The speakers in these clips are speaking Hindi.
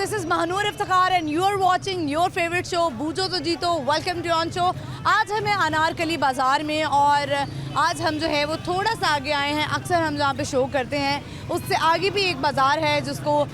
this is Mahanur Iftikhar and you are watching your favorite show बूझो तो जीतो। Welcome to on show. आज हमें अनारकली बाज़ार में और आज हम जो है वो थोड़ा सा आगे आए हैं। अक्सर हम जहाँ पे शो करते हैं उससे आगे भी एक बाज़ार है जिसको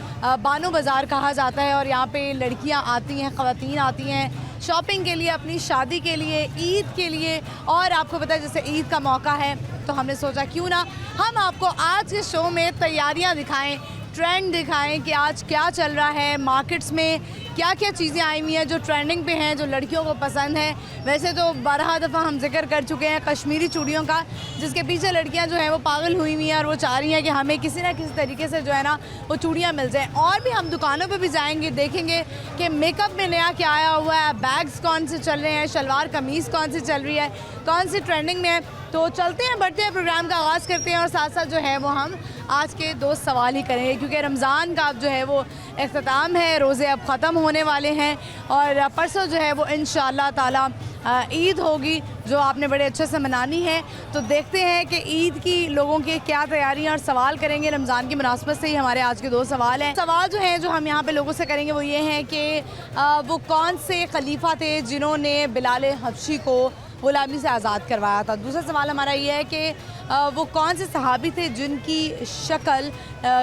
बानो बाज़ार कहा जाता है और यहाँ पे लड़कियाँ आती हैं, ख़वातीन आती हैं शॉपिंग के लिए, अपनी शादी के लिए, ईद के लिए। और आपको पता है जैसे ईद का मौका है तो हमने सोचा क्यों ना हम आपको आज के शो में तैयारियां दिखाएं, ट्रेंड दिखाएं कि आज क्या चल रहा है मार्केट्स में, क्या क्या चीज़ें आई हुई हैं जो ट्रेंडिंग पे हैं, जो लड़कियों को पसंद है। वैसे तो 12 दफ़ा हम जिक्र कर चुके हैं कश्मीरी चूड़ियों का, जिसके पीछे लड़कियां जो हैं वो पागल हुई हुई हैं और वो चाह रही हैं कि हमें किसी ना किसी तरीके से जो है ना वो चूड़ियाँ मिल जाएँ। और भी हम दुकानों पे भी जाएंगे, देखेंगे कि मेकअप में नया क्या आया हुआ है, बैग्स कौन से चल रहे हैं, शलवार कमीज़ कौन सी चल रही है, कौन सी ट्रेंडिंग में है। तो चलते हैं, बढ़ते हैं, प्रोग्राम का आगाज़ करते हैं और साथ साथ जो है वो हम आज के 2 सवाल ही करेंगे क्योंकि रमज़ान का अब जो है वो इख्तिताम है, रोज़े अब ख़त्म होने वाले हैं और परसों जो है वो इंशाअल्लाह ताला ईद होगी जो आपने बड़े अच्छे से मनानी है। तो देखते हैं कि ईद की लोगों की क्या तैयारियां और सवाल करेंगे रमज़ान की मुनासबत से ही हमारे आज के 2 सवाल हैं। सवाल जो हैं जो हम यहाँ पे लोगों से करेंगे वो ये हैं कि वो कौन से खलीफा थे जिन्होंने बिलाल हबशी को गुलामी से आज़ाद करवाया था। दूसरा सवाल हमारा ये है कि वो कौन से सहाबी थे जिनकी शक्ल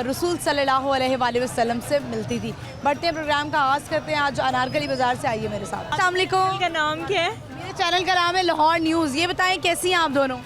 रसूल सल्लल्लाहु अलैहि वसल्लम से मिलती थी। बढ़ते हैं, प्रोग्राम का आगाज़ करते हैं। आज अनारकली बाज़ार से आइए मेरे साथ। अस्सलाम वालेकुम। का नाम क्या है? मेरे चैनल का नाम है लाहौर न्यूज़। ये बताएं कैसी हैं आप दोनों?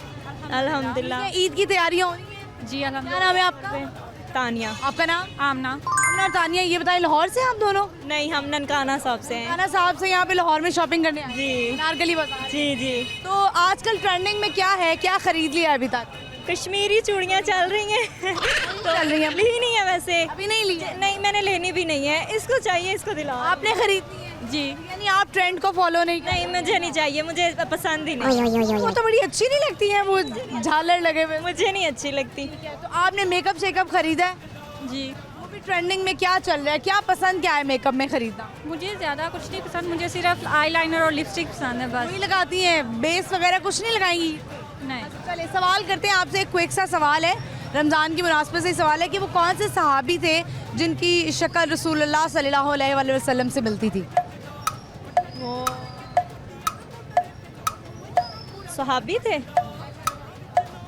अल्हम्दुलिल्लाह। ईद की तैयारियाँ हो रही हैं? जी क्या नाम है आपका? तानिया। आपका नाम? आमना। आमना और तानिया। ये बताएं लाहौर से आप दोनों? नहीं, हम ननकाना साहब से हैं। खाना साहब से यहाँ पे लाहौर में शॉपिंग करने आए? जी। अनारकली बाज़ार। जी जी। तो आजकल ट्रेंडिंग में क्या है, क्या खरीद लिया अभी तक? कश्मीरी चूड़ियाँ चल रही हैं। चल रही हैं? ली नहीं है वैसे। अभी नहीं ली? नहीं, मैंने लेनी भी नहीं है। इसको चाहिए, इसको दिलाओ। आपने खरीदी है? जी। यानी आप ट्रेंड को फॉलो नहीं करते? नहीं, मुझे नहीं चाहिए, मुझे पसंद ही नहीं। वो तो बड़ी अच्छी नहीं लगती है वो झालर लगे हुए। मुझे नहीं अच्छी लगती। तो आपने मेकअप शेकअप खरीदा है? जी। वो भी ट्रेंडिंग में क्या चल रहा है, क्या पसंद क्या है मेकअप में खरीदना? मुझे ज़्यादा कुछ नहीं पसंद, मुझे सिर्फ आईलाइनर और लिपस्टिक पसंद है बस। वही लगाती हैं, बेस वगैरह कुछ नहीं लगाएंगी? नहीं। चलिए सवाल करते हैं आपसे। एक क्विक सा सवाल है, रमज़ान की मुनासबत से ही सवाल है कि वो कौन से सहाबी थे जिनकी शक्ल रसूलुल्लाह सल्लल्लाहु अलैहि वसल्लम से मिलती थी? वो सहाबी थे।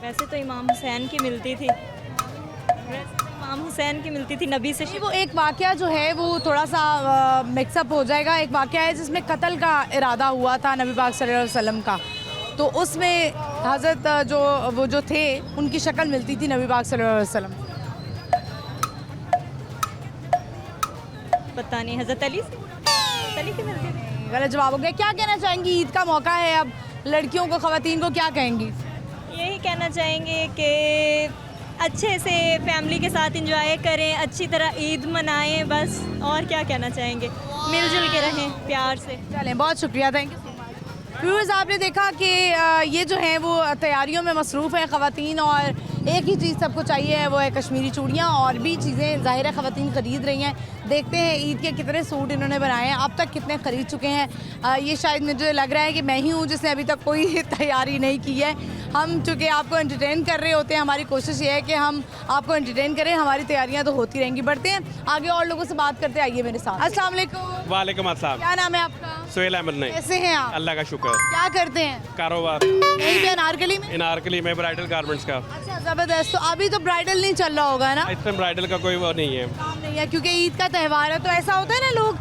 वैसे तो इमाम हुसैन की मिलती थी। इमाम हुसैन की मिलती थी नबी से। वो एक वाक़या जो है वो थोड़ा सा मिक्सअप हो जाएगा। एक वाक़या है जिसमें कत्ल का इरादा हुआ था नबी पाक सल्लल्लाहु अलैहि वसल्लम का, तो उसमें हज़रत जो थे उनकी शक्ल मिलती थी नबी पाक सल्लल्लाहु अलैहि वसल्लम। पता नहीं, हज़रत अली की मिलती थी। गलत जवाब हो गया। क्या कहना चाहेंगी, ईद का मौका है, अब लड़कियों को, ख़वातीन को क्या कहेंगी? यही कहना चाहेंगे कि अच्छे से फैमिली के साथ एंजॉय करें, अच्छी तरह ईद मनाएं, बस। और क्या कहना चाहेंगे, मिलजुल के रहें प्यार से। चलें, बहुत शुक्रिया, थैंक यू। व्यूअर्स, आपने देखा कि ये जो है वो तैयारियों में मसरूफ़ हैं ख़वातीन और एक ही चीज़ सबको चाहिए है, वो है कश्मीरी चूड़ियाँ। और भी चीज़ें ज़ाहिर है ख़वातीन ख़रीद रही हैं। देखते हैं ईद के कितने सूट इन्होंने बनाए हैं, अब तक कितने ख़रीद चुके हैं। ये शायद मुझे लग रहा है कि मैं ही हूँ जिसने अभी तक कोई तैयारी नहीं की है। हम चूँकि आपको एंटरटेन कर रहे होते हैं, हमारी कोशिश ये है कि हम आपको एंटरटेन करें, हमारी तैयारियाँ तो होती रहेंगी। बढ़ते हैं आगे और लोगों से बात करते, आइए मेरे साथ। अस्सलाम वालेकुम। वालेकुम अस्सलाम। क्या नाम है आपका? सुहेल अहमद नहीं। कैसे हैं आप? अल्लाह का शुक्र। क्या करते हैं? कारोबार यहीं पे अनारकली में? अनारकली में ब्राइडल गारमेंट्स का। अच्छा, ज़बरदस्त। तो अभी तो ब्राइडल नहीं चल रहा होगा ना? इस टाइम ब्राइडल का कोई वो नहीं है। काम नहीं है क्योंकि ईद का त्यौहार है। तो ऐसा होता है ना, लोग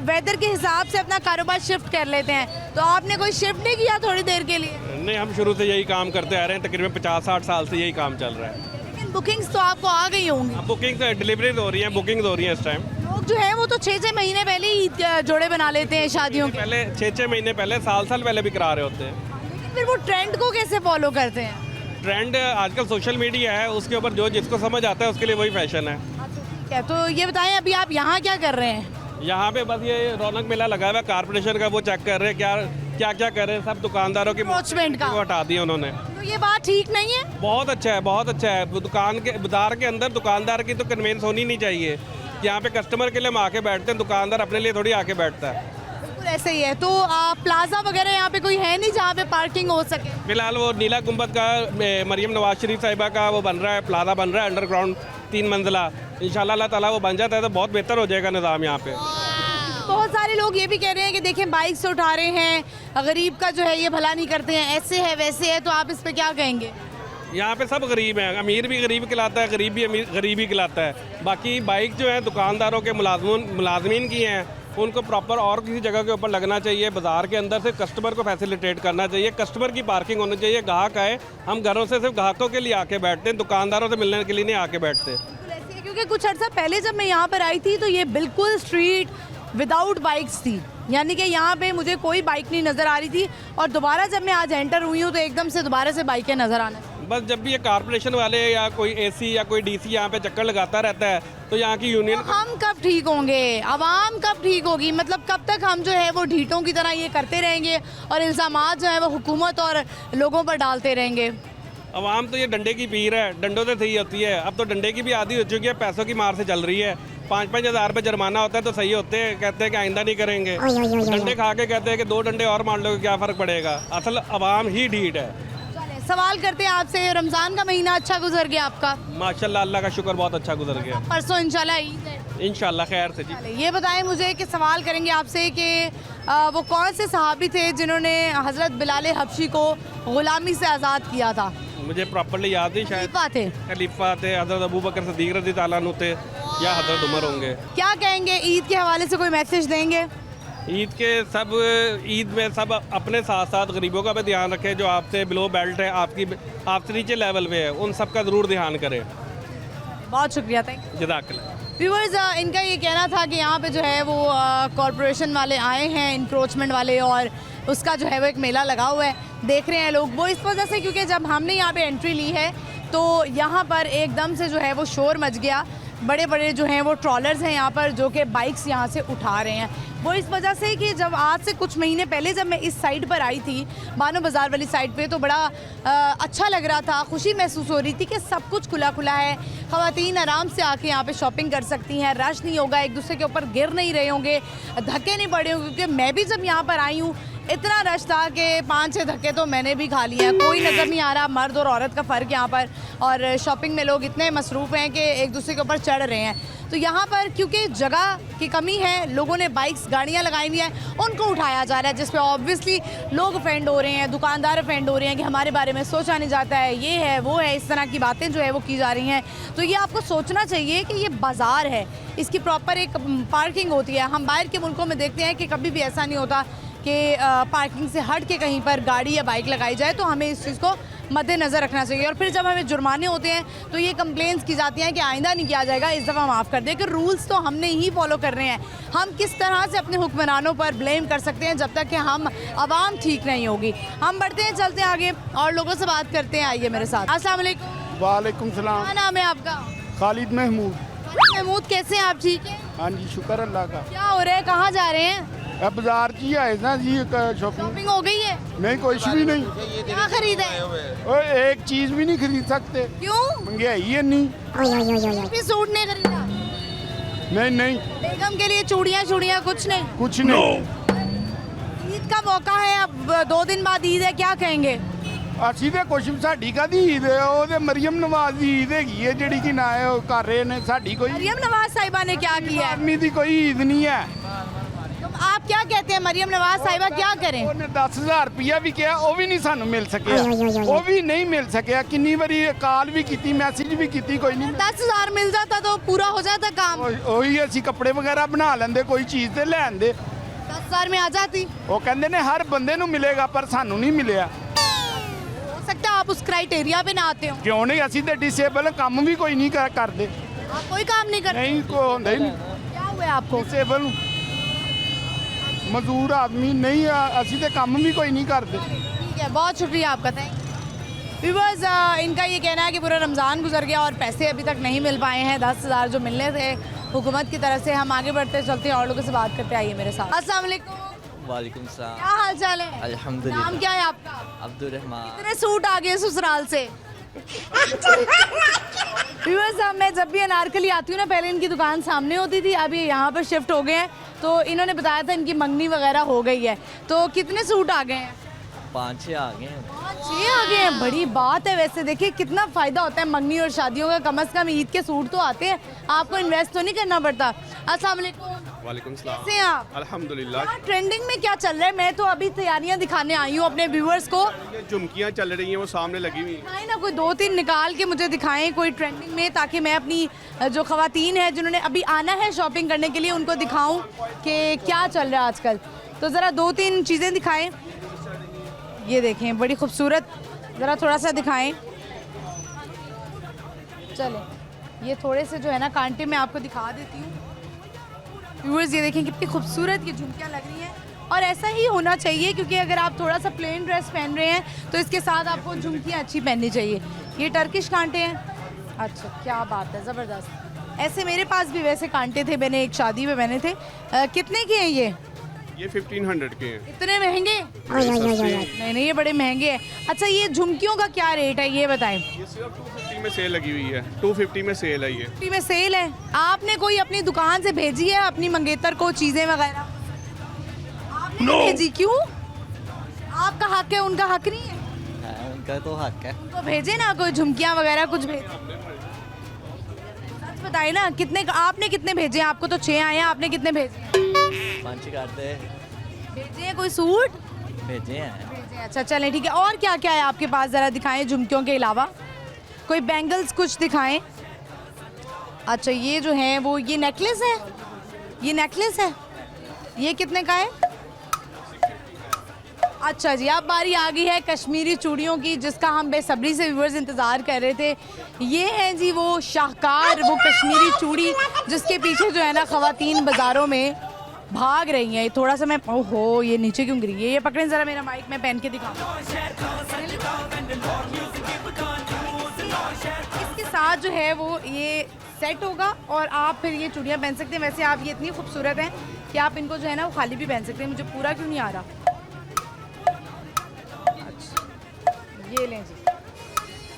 वेदर के हिसाब से अपना कारोबार शिफ्ट कर लेते हैं, तो आपने कोई शिफ्ट नहीं किया थोड़ी देर के लिए? नहीं, हम शुरू से यही काम करते आ रहे हैं, तकरीबन 50-60 साल से यही काम चल रहा है। लेकिन बुकिंग्स तो आपको आ गई होंगी। अब बुकिंग डिलीवरीज हो रही हैं, बुकिंग हो रही हैं इस टाइम। लोग जो है वो तो 6-6 महीने पहले ही ईद के जोड़े बना लेते हैं शादियों के। पहले 6-6 महीने पहले, साल पहले भी करा रहे होते हैं। लेकिन फिर वो ट्रेंड को कैसे फॉलो करते हैं? ट्रेंड आजकल सोशल मीडिया है, उसके ऊपर जो जिसको समझ आता है उसके लिए वही फैशन है। ठीक है, तो ये बताएं अभी आप यहाँ क्या कर रहे हैं? यहाँ पे बस ये रौनक मेला लगा हुआ है कारपोरेशन का, वो चेक कर रहे हैं क्या कर रहे हैं। सब दुकानदारों की Approachment का। वो हटा दिए उन्होंने। तो ये बात ठीक नहीं है? बहुत अच्छा है, बहुत अच्छा है। दुकान के बाजार के अंदर दुकानदार की तो कन्वेंस होनी नहीं चाहिए। यहाँ पे कस्टमर के लिए हम आके बैठते हैं, दुकानदार अपने लिए थोड़ी आके बैठता है। बिल्कुल ऐसे ही है। तो प्लाजा वगैरह यहाँ पे कोई है नहीं जहाँ पे पार्किंग हो सके? फिलहाल वो नीला गुंबद का मरियम नवाज शरीफ साहिबा का वो बन रहा है, प्लाजा बन रहा है अंडरग्राउंड, 3 मंजिला, इंशाल्लाह अल्लाह ताला वो बन जाता है तो बहुत बेहतर हो जाएगा निज़ाम यहाँ पे। बहुत सारे लोग ये भी कह रहे हैं कि देखें बाइक से उठा रहे हैं, गरीब का जो है ये भला नहीं करते हैं, ऐसे है वैसे है, तो आप इस पे क्या कहेंगे? यहाँ पे सब गरीब हैं, अमीर भी गरीब कहलाता है, गरीब भी अमीर गरीब ही कहलाता है। बाकी बाइक जो है दुकानदारों के मुलाजमीन की हैं, उनको प्रॉपर और किसी जगह के ऊपर लगना चाहिए। बाज़ार के अंदर से कस्टमर को फैसिलिटेट करना चाहिए, कस्टमर की पार्किंग होनी चाहिए। ग्राहक आए, हम घरों से सिर्फ ग्राहकों के लिए आके बैठते हैं, दुकानदारों से मिलने के लिए नहीं आके बैठते। क्योंकि कुछ अर्सा पहले जब मैं यहाँ पर आई थी तो ये बिल्कुल स्ट्रीट विदाउट बाइक्स थी, यानी कि यहाँ पे मुझे कोई बाइक नहीं नज़र आ रही थी, और दोबारा जब मैं आज एंटर हुई हूँ तो एकदम से दोबारा से बाइकें नज़र आने। बस जब भी ये कारपोरेशन वाले या कोई एसी या कोई डीसी यहाँ पे चक्कर लगाता रहता है तो यहाँ की यूनियन हम कब ठीक होंगे, आवाम कब ठीक होगी? मतलब कब तक हम जो है वो ढीठों की तरह ये करते रहेंगे और इल्ज़ामात जो है वो हुकूमत और लोगों पर डालते रहेंगे? अवाम तो ये डंडे की पीर है, डंडों से सही होती है। अब तो डंडे की भी आदी हो चुकी है, पैसों की मार से चल रही है। 5-5 हज़ार रुपये जुर्माना होता है तो सही होते हैं, कहते हैं कि आइंदा नहीं करेंगे। डंडे खा के कहते हैं कि 2 डंडे और मार लो, क्या फ़र्क पड़ेगा? असल अवाम ही ढीठ है। चले सवाल करते हैं आपसे, रमज़ान का महीना अच्छा गुजर गया आपका? माशाल्लाह, अल्लाह का शुक्र, बहुत अच्छा गुजर गया। परसों इंशाल्लाह ईद है, इंशाल्लाह खैर से जी। ये बताएं मुझे कि सवाल करेंगे आपसे कि वो कौन से सहाबी थे जिन्होंने हज़रत बिलाल हबशी को ग़ुलामी से आज़ाद किया था? मुझे प्रॉपर्ली याद नहीं, शायद खलीफा थे। खलीफा थे, हज़रत अबू बकर सिद्दीक़ रज़ी अल्लाह अन्हु थे या हज़रत उमर होंगे। क्या कहेंगे, ईद के हवाले से कोई मैसेज देंगे? ईद के सब ईद में सब अपने साथ साथ गरीबों का भी ध्यान रखें, जो आपसे बिलो बेल्ट है, आपसे नीचे लेवल पे है, उन सब का ज़रूर ध्यान करें। बहुत शुक्रिया, थैंक यू। जज़ाकल्लाह। व्यूअर्स, इनका ये कहना था कि यहाँ पे जो है वो कॉरपोरेशन वाले आए हैं, इंक्रोचमेंट वाले, और उसका जो है वो एक मेला लगा हुआ है, देख रहे हैं लोग। वो इस वजह से क्योंकि जब हमने यहाँ पे एंट्री ली है तो यहाँ पर एकदम से जो है वो शोर मच गया। बड़े बड़े जो हैं वो ट्रॉलर्स हैं यहाँ पर जो कि बाइक्स यहाँ से उठा रहे हैं। वो इस वजह से कि जब आज से कुछ महीने पहले जब मैं इस साइड पर आई थी, बानो बाज़ार वाली साइड पे, तो बड़ा अच्छा लग रहा था, खुशी महसूस हो रही थी कि सब कुछ खुला खुला है, ख़वातीन आराम से आके यहाँ पे शॉपिंग कर सकती हैं, रश नहीं होगा, एक दूसरे के ऊपर गिर नहीं रहे होंगे, धक्के नहीं पड़े होंगे। क्योंकि मैं भी जब यहाँ पर आई हूँ इतना रश था कि 5-6 धक्के तो मैंने भी खा लिए हैं। कोई नज़र नहीं आ रहा मर्द और औरत का फ़र्क यहाँ पर, और शॉपिंग में लोग इतने मसरूफ़ हैं कि एक दूसरे के ऊपर चढ़ रहे हैं। तो यहाँ पर क्योंकि जगह की कमी है, लोगों ने बाइक्स गाड़ियाँ लगाई हुई हैं, उनको उठाया जा रहा है, जिस पे ऑब्वियसली लोग ऑफेंड हो रहे हैं, दुकानदार ऑफेंड हो रहे हैं कि हमारे बारे में सोचा नहीं जाता है, ये है वो है, इस तरह की बातें जो है वो की जा रही हैं। तो ये आपको सोचना चाहिए कि ये बाज़ार है, इसकी प्रॉपर एक पार्किंग होती है। हम बाहर के मुल्कों में देखते हैं कि कभी भी ऐसा नहीं होता कि पार्किंग से हट के कहीं पर गाड़ी या बाइक लगाई जाए, तो हमें इस चीज़ को मद्देनज़र रखना चाहिए। और फिर जब हमें जुर्माने होते हैं तो ये कंप्लेंट्स की जाती हैं कि आइंदा नहीं किया जाएगा, इस दफ़ा माफ़ कर दें, कि रूल्स तो हमने ही फॉलो कर रहे हैं। हम किस तरह से अपने हुक्मरानों पर ब्लेम कर सकते हैं जब तक कि हम आवाम ठीक नहीं होगी। हम बढ़ते हैं, चलते हैं आगे और लोगों से बात करते हैं। आइए मेरे साथ। अस्सलाम वालेकुम। वालेकुम सलाम। क्या नाम है आपका? खालिद महमूद। महमूद, कैसे हैं आप? ठीक है। हाँ जी, शुक्र अल्लाह का। क्या हो रहा है, कहाँ जा रहे हैं? अब बाजार जी आए ना जी, शॉपिंग। शॉपिंग हो गई है? नहीं, कुछ भी नहीं। क्या खरीदा है? ओए, एक चीज भी नहीं खरीद सकते, क्यों? महंगाई है नहीं। भी सूट नहीं खरीदा? नहीं, बेगम के लिए चूड़ियाँ कुछ नहीं? कुछ नहीं। ईद का मौका है, अब 2 दिन बाद ईद है, क्या कहेंगे? ਅਸੀਂ ਤੇ ਕੁਛ ਸਾਡੀ ਕਾਦੀ ਈਦ ਹੈ, ਉਹ ਤੇ ਮਰੀਮ ਨਵਾਜ਼ ਦੀ ਈਦ ਹੈਗੀ ਹੈ ਜਿਹੜੀ ਕਿ ਨਾ ਉਹ ਕਰ ਰਹੇ ਨੇ, ਸਾਡੀ ਕੋਈ मरियम नवाज साहिबा ने क्या किया है? ਆਦਮੀ ਦੀ ਕੋਈ ਈਦ ਨਹੀਂ ਹੈ। तो आप क्या कहते हैं, मरियम नवाज साहिबा क्या करें? ਉਹਨੇ 10,000 ਰੁਪਇਆ ਵੀ ਕਿਹਾ, ਉਹ ਵੀ ਨਹੀਂ ਸਾਨੂੰ ਮਿਲ ਸਕਿਆ, ਉਹ ਵੀ ਨਹੀਂ ਮਿਲ ਸਕਿਆ। ਕਿੰਨੀ ਵਾਰੀ ਕਾਲ ਵੀ ਕੀਤੀ, ਮੈਸੇਜ ਵੀ ਕੀਤੀ, ਕੋਈ ਨਹੀਂ। 10,000 मिल जाता तो पूरा हो जाता काम। ਉਹੀ ਅਸੀਂ ਕੱਪੜੇ ਵਗੈਰਾ ਬਣਾ ਲੈਂਦੇ, ਕੋਈ ਚੀਜ਼ ਤੇ ਲੈ ਆਂਦੇ। 10,000 में आ जाती। ਉਹ ਕਹਿੰਦੇ ਨੇ ਹਰ ਬੰਦੇ ਨੂੰ ਮਿਲੇਗਾ, ਪਰ ਸਾਨੂੰ ਨਹੀਂ ਮਿਲਿਆ। हो सकता है आप उस क्राइटेरिया पे ना आते हो। ਕਿਉਂ ਨਹੀਂ? ਅਸੀਂ ਤੇ ਡਿਸੇਬਲ ਕੰਮ ਵੀ ਕੋਈ ਨਹੀਂ ਕਰਦੇ। आप कोई काम नहीं करते? ਨਹੀਂ, ਕੋ ਹੁੰਦਾ ਹੀ ਨਹੀਂ। क्या हुआ है आपको? ਡਿਸੇਬਲ ਮਜ਼ਦੂਰ ਆਦਮੀ ਨਹੀਂ ਅਸੀਂ ਤੇ ਕੰਮ ਵੀ ਕੋਈ ਨਹੀਂ ਕਰਦੇ। ठीक है, बहुत शुक्रिया आपका, थैंक यू। व्यूअर्स, इनका ये कहना है कि पूरा रमज़ान गुजर गया और पैसे अभी तक नहीं मिल पाए हैं, 10,000 जो मिलने थे हुकूमत की तरफ से। हम आगे बढ़ते चलते हैं और लोगों से बात करते, आइए मेरे साथ। अस्सलाम वालेकुम। वालेकुम सलाम। क्या हाल चाल है? अल्हम्दुलिल्लाह। नाम क्या है आपका? अब्दुर्रहमान। कितने सूट आ गए ससुराल से? व्यूअर्स, मैं जब भी अनारकली आती हूँ ना, पहले इनकी दुकान सामने होती थी, अभी यहाँ पर शिफ्ट हो गए हैं। तो इन्होंने बताया था इनकी मंगनी वगैरह हो गई है। तो कितने सूट आ गए हैं? 5-6 आ गए हैं। 6 आ गए हैं, बड़ी बात है। वैसे देखिए कितना फ़ायदा होता है मंगनी और शादियों का, कम से कम ईद के सूट तो आते हैं, आपको इन्वेस्ट तो नहीं करना पड़ता। अस्सलाम वालेकुम। वालेकुम सलाम। कैसे हैं आप? अल्हम्दुलिल्लाह। ट्रेंडिंग में क्या चल रहा है? मैं तो अभी तैयारियां दिखाने आई हूँ अपने व्यूअर्स को। ये झुमकियाँ चल रही हैं, वो सामने लगी हुई हैं। दिखाएं ना, कोई 2-3 निकाल के मुझे दिखाएं कोई ट्रेंडिंग में, ताकि मैं अपनी जो ख़वातीन है जिन्होंने अभी आना है शॉपिंग करने के लिए उनको दिखाऊं कि क्या चल रहा है आजकल। तो ज़रा 2-3 चीज़ें दिखाएं। ये देखें बड़ी खूबसूरत, ज़रा थोड़ा सा दिखाएं। चलें ये थोड़े से जो है ना कांटे मैं आपको दिखा देती हूँ। व्यूअर्स ये देखें कितनी खूबसूरत ये झुमकियाँ लग रही हैं, और ऐसा ही होना चाहिए क्योंकि अगर आप थोड़ा सा प्लेन ड्रेस पहन रहे हैं तो इसके साथ आपको झुमकियाँ अच्छी पहननी चाहिए। ये टर्किश कांटे हैं। अच्छा क्या बात है, ज़बरदस्त। ऐसे मेरे पास भी वैसे कांटे थे, मैंने एक शादी में पहने थे। कितने के हैं ये? ये 1500 के हैं। इतने महंगे? नहीं नहीं ये बड़े महंगे हैं। अच्छा ये झुमकियों का क्या रेट है ये बताएं। ये सिर्फ 250 में सेल लगी हुई है। 250 में सेल है ये। 50 में सेल है। आपने कोई अपनी दुकान से भेजी है अपनी मंगेतर को चीज़ें वगैरह? आपने नहीं भेजी, क्यों? आपका हक है, उनका हक नहीं है? हाँ, उनका तो हक है। उनको भेजे ना कोई झुमकियाँ वगैरह कुछ भेजे। सच बताइए ना, कितने आपने कितने भेजे? आपको तो 6 आए हैं, आपने कितने भेजे? 5 करते भेजे हैं कोई सूट? भेजे हैं। भेजे हैं, अच्छा चलें ठीक है। और क्या क्या है आपके पास, ज़रा दिखाएं झुमकियों के अलावा। कोई बैंगल्स कुछ दिखाएं। अच्छा ये जो है वो ये नेकलेस है, ये नेकलेस है, ये कितने का है? अच्छा जी अब बारी आ गई है कश्मीरी चूड़ियों की, जिसका हम बेसब्री से व्यूअर्स इंतज़ार कर रहे थे। ये है जी वो शाहकार, वो कश्मीरी चूड़ी जिसके पीछे जो है ना ख़वातीन बाज़ारों में भाग रही हैं। थोड़ा सा मैं, ओहो ये नीचे क्यों गिरी है? ये पकड़ें ज़रा मेरा माइक, मैं पहन के दिखाऊँ। इसके साथ जो है वो ये सेट होगा और आप फिर ये चूड़ियाँ पहन सकते हैं। वैसे आप ये इतनी खूबसूरत हैं कि आप इनको जो है ना वो खाली भी पहन सकते हैं। मुझे पूरा क्यों नहीं आ रहा? ये लें जी,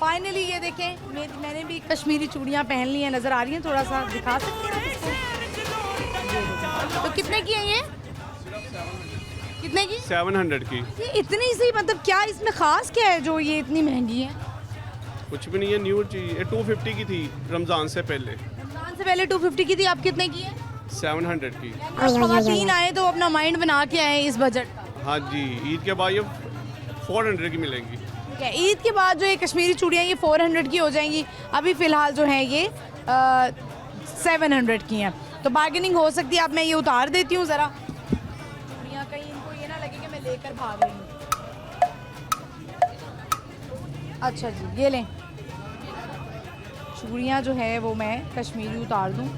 फाइनली ये देखें मैंने भी कश्मीरी चूड़ियाँ पहन ली हैं। नज़र आ रही हैं? थोड़ा सा दिखा सकते हैं तो कितने की है ये? कितने की? 700 की। ये इतनी सी, मतलब क्या इसमें ख़ास क्या है जो ये इतनी महंगी है? कुछ भी नहीं है, न्यू चीज। ये 250 की थी रमज़ान से पहले। रमज़ान से पहले 250 की थी, आप कितने की है? 700 की। ख़वातीन आए तो अपना माइंड बना के आए इस बजट का। हाँ जी, ईद के बाद ये 400 की मिलेंगी। ठीक है, ईद के बाद जो ये कश्मीरी चूड़ियाँ ये 400 की हो जाएंगी। अभी फ़िलहाल जो है ये 700 की हैं, तो बार्गेनिंग हो सकती है। अब मैं ये उतार देती हूँ ज़रा चूड़ियाँ, कहीं इनको ये ना लगे कि मैं लेकर भाग रही हूँ। अच्छा जी ये लें चूड़ियाँ जो है वो मैं कश्मीरी उतार दूँ।